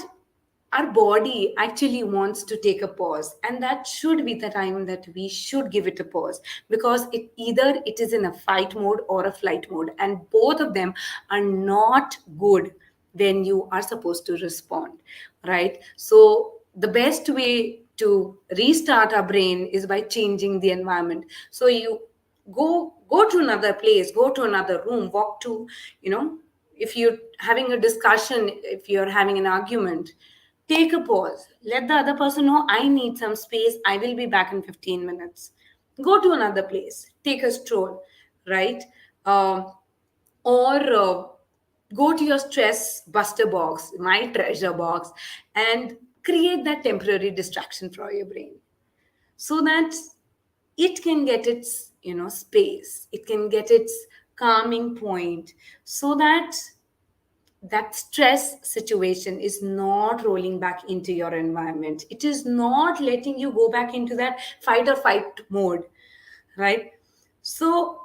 our body actually wants to take a pause, and that should be the time that we should give it a pause, because it is in a fight mode or a flight mode, and both of them are not good when you are supposed to respond, right? So the best way to restart our brain is by changing the environment. So you go to another place, go to another room, walk to, if you're having a discussion, if you're having an argument, take a pause. Let the other person know, I need some space. I will be back in 15 minutes. Go to another place. Take a stroll, right? Um, or go to your stress buster box, my treasure box, and create that temporary distraction for your brain, so that it can get its space, it can get its calming point, so that that stress situation is not rolling back into your environment, it is not letting you go back into that fight or fight mode, right? So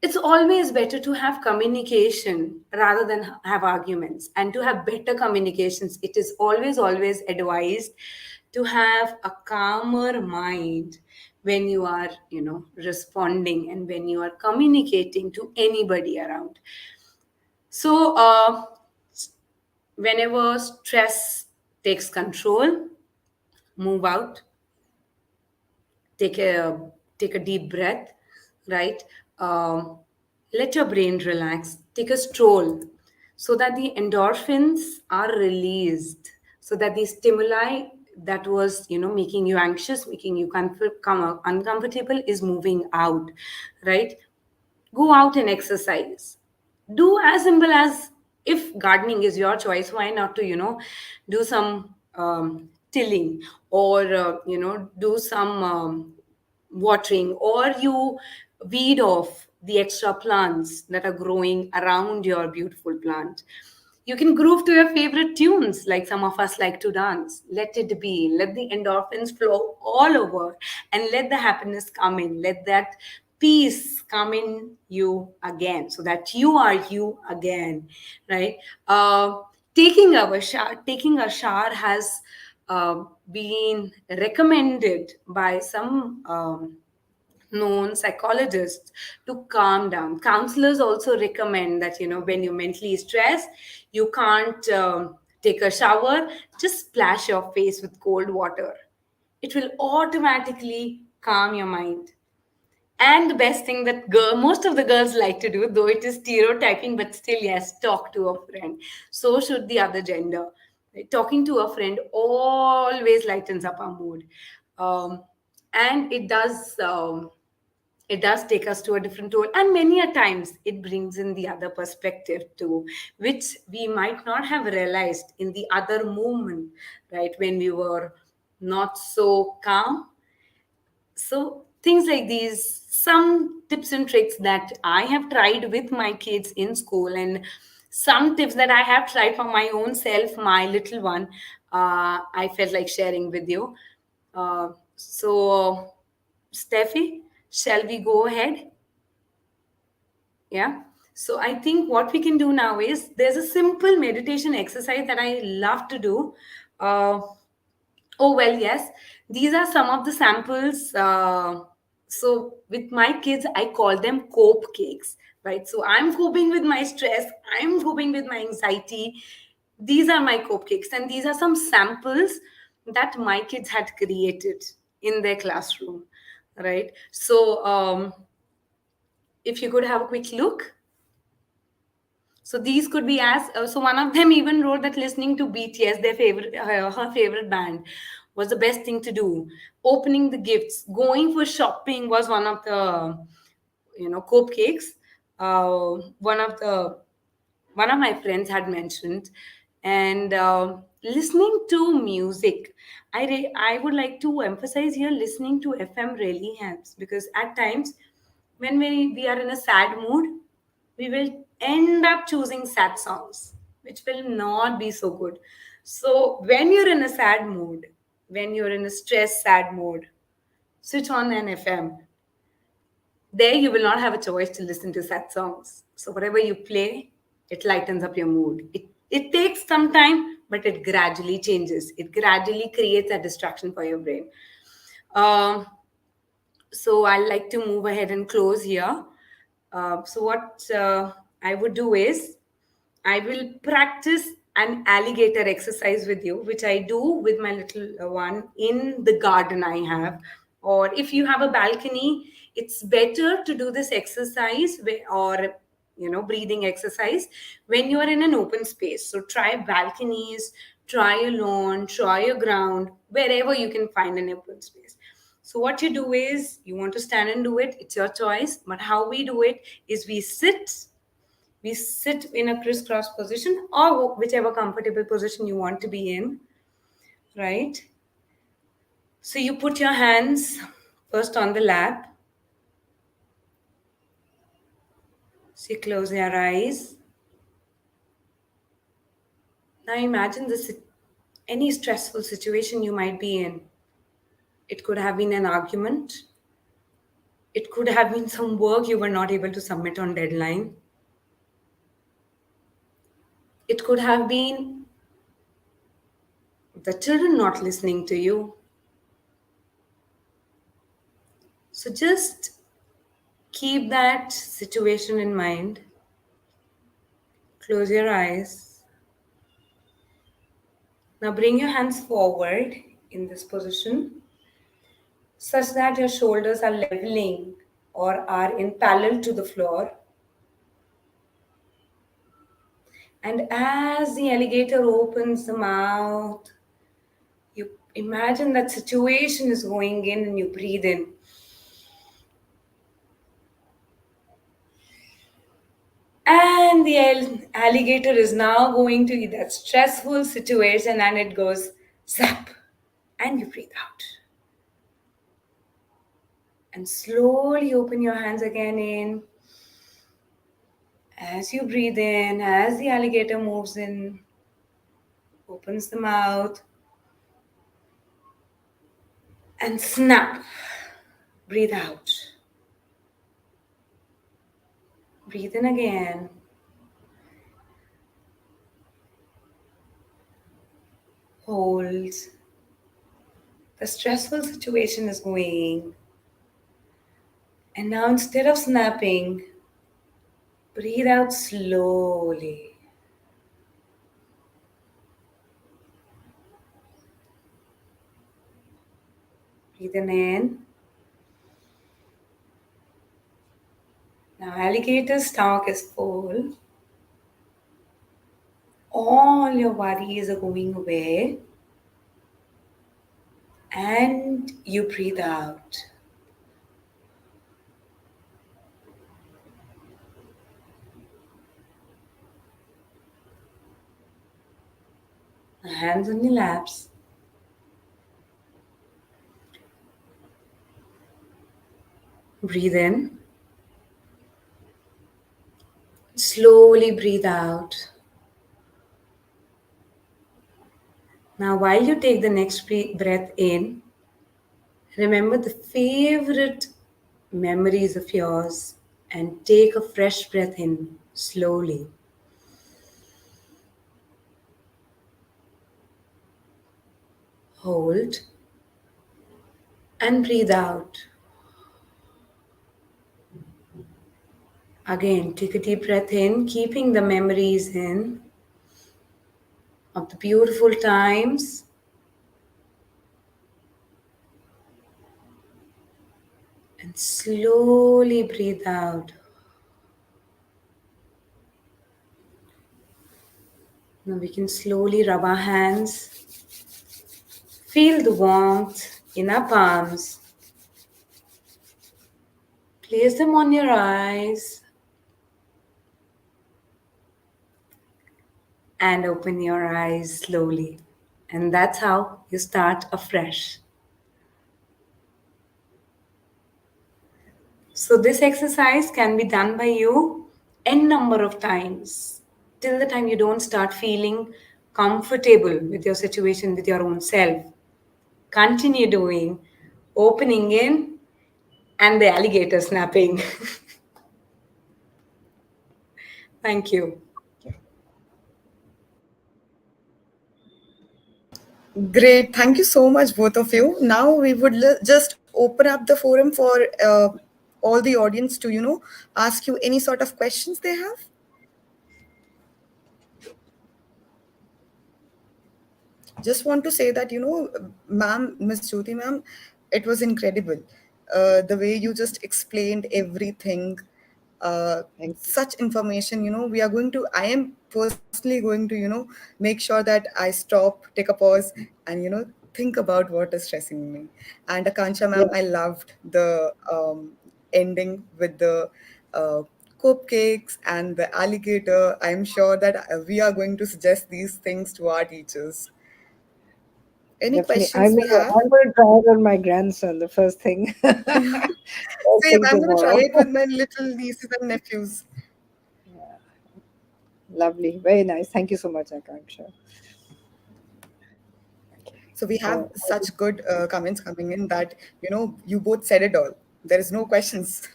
it's always better to have communication rather than have arguments. And to have better communications, it is always advised to have a calmer mind when you are responding and when you are communicating to anybody around. So whenever stress takes control, move out, take a take a deep breath, right? Let your brain relax, take a stroll, so that the endorphins are released, so that the stimuli that was making you anxious, making you uncomfortable is moving out, right? Go out and exercise. Do as simple as, if gardening is your choice, why not to do some tilling, or do some watering, or you weed off the extra plants that are growing around your beautiful plant. You can groove to your favorite tunes, like some of us like to dance. Let it be. Let the endorphins flow all over, and let the happiness come in. Let that peace come in you again, so that you are you again, right? Taking a shower has been recommended by some known psychologists to calm down. Counselors also recommend that when you're mentally stressed, you can't take a shower, just splash your face with cold water. It will automatically calm your mind. And the best thing that most of the girls like to do, though it is stereotyping, but still, yes, talk to a friend. So should the other gender. Right? Talking to a friend always lightens up our mood. And it does take us to a different role, and many a times it brings in the other perspective too, which we might not have realized in the other moment, right, when we were not so calm. So things like these, some tips and tricks that I have tried with my kids in school, and some tips that I have tried for my own self, my little one, I felt like sharing with you. So Steffi, shall we go ahead? Yeah. So I think what we can do now is, there's a simple meditation exercise that I love to do. Uh, oh, well, yes. These are some of the samples. So with my kids, I call them cope cakes, right? So I'm coping with my stress, I'm coping with my anxiety. These are my cope cakes, and these are some samples that my kids had created in their classroom, right? So if you could have a quick look. So these could be as so one of them even wrote that listening to BTS, their favorite, her favorite band, was the best thing to do. Opening the gifts, going for shopping was one of the cupcakes. One of the one of my friends had mentioned, and listening to music. I would like to emphasize here, listening to FM really helps, because at times when we are in a sad mood, we will end up choosing sad songs, which will not be so good. So when you're in a sad mood, when you're in a stress sad mood, switch on an FM. There you will not have a choice to listen to sad songs. So whatever you play, it lightens up your mood. It takes some time, but it gradually changes. It gradually creates a distraction for your brain. Um, so I'd like to move ahead and close here. So what I would do is, I will practice an alligator exercise with you, which I do with my little one in the garden I have. Or if you have a balcony, it's better to do this exercise or breathing exercise when you are in an open space. So try balconies, try a lawn, try a ground, wherever you can find an open space. So what you do is you want to stand and do it, it's your choice. But how we do it is we sit in a crisscross position or whichever comfortable position you want to be in, right? So you put your hands first on the lap. So you close your eyes. Now imagine this any stressful situation you might be in. It could have been an argument. It could have been some work you were not able to submit on deadline. It could have been the children not listening to you. So just keep that situation in mind. Close your eyes. Now bring your hands forward in this position such that your shoulders are leveling or are in parallel to the floor. And as the alligator opens the mouth, you imagine that situation is going in and you breathe in. And the alligator is now going to that stressful situation and it goes zap and you breathe out. And slowly open your hands again in. As you breathe in, as the alligator moves in, opens the mouth, and snap. Breathe out. Breathe in again. Hold. The stressful situation is going. And now instead of snapping, breathe out slowly. Breathe in. Now alligator's stomach is full. All your worries are going away. And you breathe out. Hands on your laps. Breathe in. Slowly breathe out. Now, while you take the next breath in, remember the favorite memories of yours and take a fresh breath in slowly. Hold and breathe out. Again, take a deep breath in, keeping the memories in of the beautiful times. And slowly breathe out. Now we can slowly rub our hands. Feel the warmth in our palms. Place them on your eyes. And open your eyes slowly. And that's how you start afresh. So this exercise can be done by you n number of times till the time you don't start feeling comfortable with your situation, with your own self. Continue doing, opening in, and the alligator snapping. Thank you. Great. Thank you so much, both of you. Now we would just open up the forum for all the audience to, ask you any sort of questions they have. Just want to say that, ma'am, Miss Jyoti ma'am, it was incredible. The way you just explained everything, such information, I am personally going to, make sure that I stop, take a pause, and, think about what is stressing me. And Akansha Yeah, ma'am, I loved the ending with the uh, cupcakes and the alligator. I'm sure that we are going to suggest these things to our teachers. Any definitely. questions we have? I'm going to try it on my grandson. The first thing, first Same, thing I'm going to try tomorrow. it with my little nieces and nephews. Lovely, very nice. Thank you so much, Akanksha. Okay, So we have so such good comments coming in that, you both said it all. There is no questions.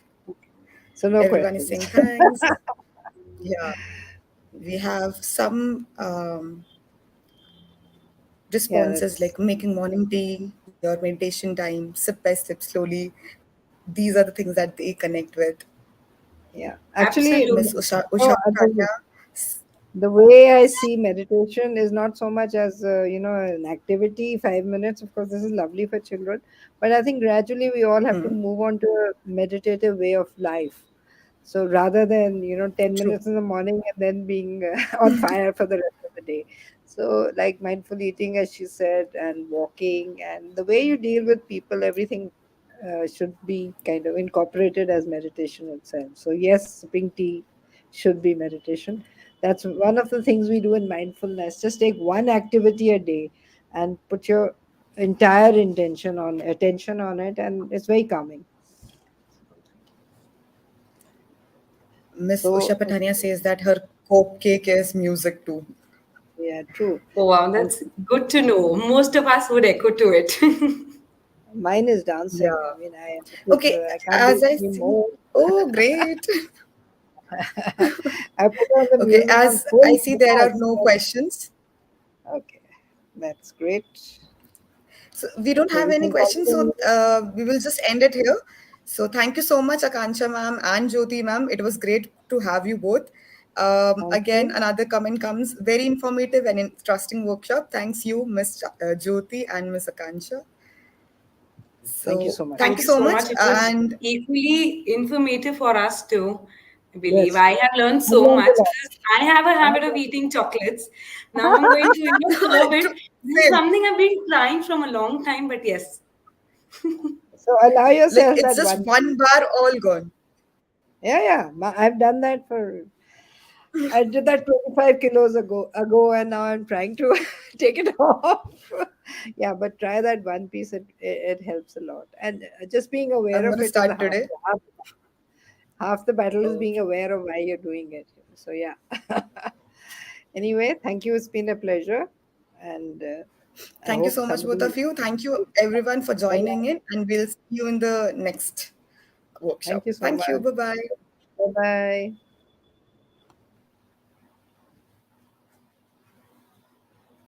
so no Everyone is questions. saying thanks. Yeah, we have some Yeah, responses that's like making morning tea, your meditation time, sip by sip slowly. These are the things that they connect with. yeah. Actually, Absolutely. Miss Usha no, Patania. the way I see meditation is not so much as an activity, 5 minutes. Of course, this is lovely for children, but I think gradually we all have to Hmm, move on to a meditative way of life. So rather than 10 minutes true. in the morning and then being on fire for the rest of the day. So like mindful eating, as she said, and walking, and the way you deal with people, everything should be kind of incorporated as meditation itself. So yes, sipping tea should be meditation. That's one of the things we do in mindfulness. Just take one activity a day and put your entire intention on attention on it, and it's very calming. Miss So Usha Patania says that her cope cake is music too. yeah, true. Oh, wow, And that's good to know. Most of us would echo to it. mine is dancing. I Yeah. mean, Okay, I can't as do I any see. more. Oh, great. I put on the Okay, music on as I full see there are blast. no questions. Okay, that's great. So we don't So have we any can questions, continue. so we will just end it here. So thank you so much, Akansha ma'am and Jyoti ma'am. It was great to have you both. Thank Again, you. another comment comes. Very informative and interesting workshop. Thanks you, Miss Jyoti and Miss Akansha. Thank you So so much. thank Thank you you so so much. much. It was And equally informative for us too. I believe Yes, I have learned I so learned much a lot. because I have a I habit of have eating chocolates. Now I'm going to curb it. This is same. something I've been trying from a long time, but yes. So allow Like yourself it's that just one one piece. bar all gone. Yeah, yeah. I've done that for. I did that 25 kilos ago, and now I'm trying to take it off. Yeah, but try that one piece. It helps a lot, and just being aware I'm of gonna it is start today. half the battle is Oh, being aware of why you're doing it. So yeah. Anyway, thank you. It's been a pleasure, and I thank you hope so much, both somebody. of you. Thank you, everyone, for joining in, and we'll see you in the next workshop. Thank you so Thank you. much. Bye bye. Bye bye.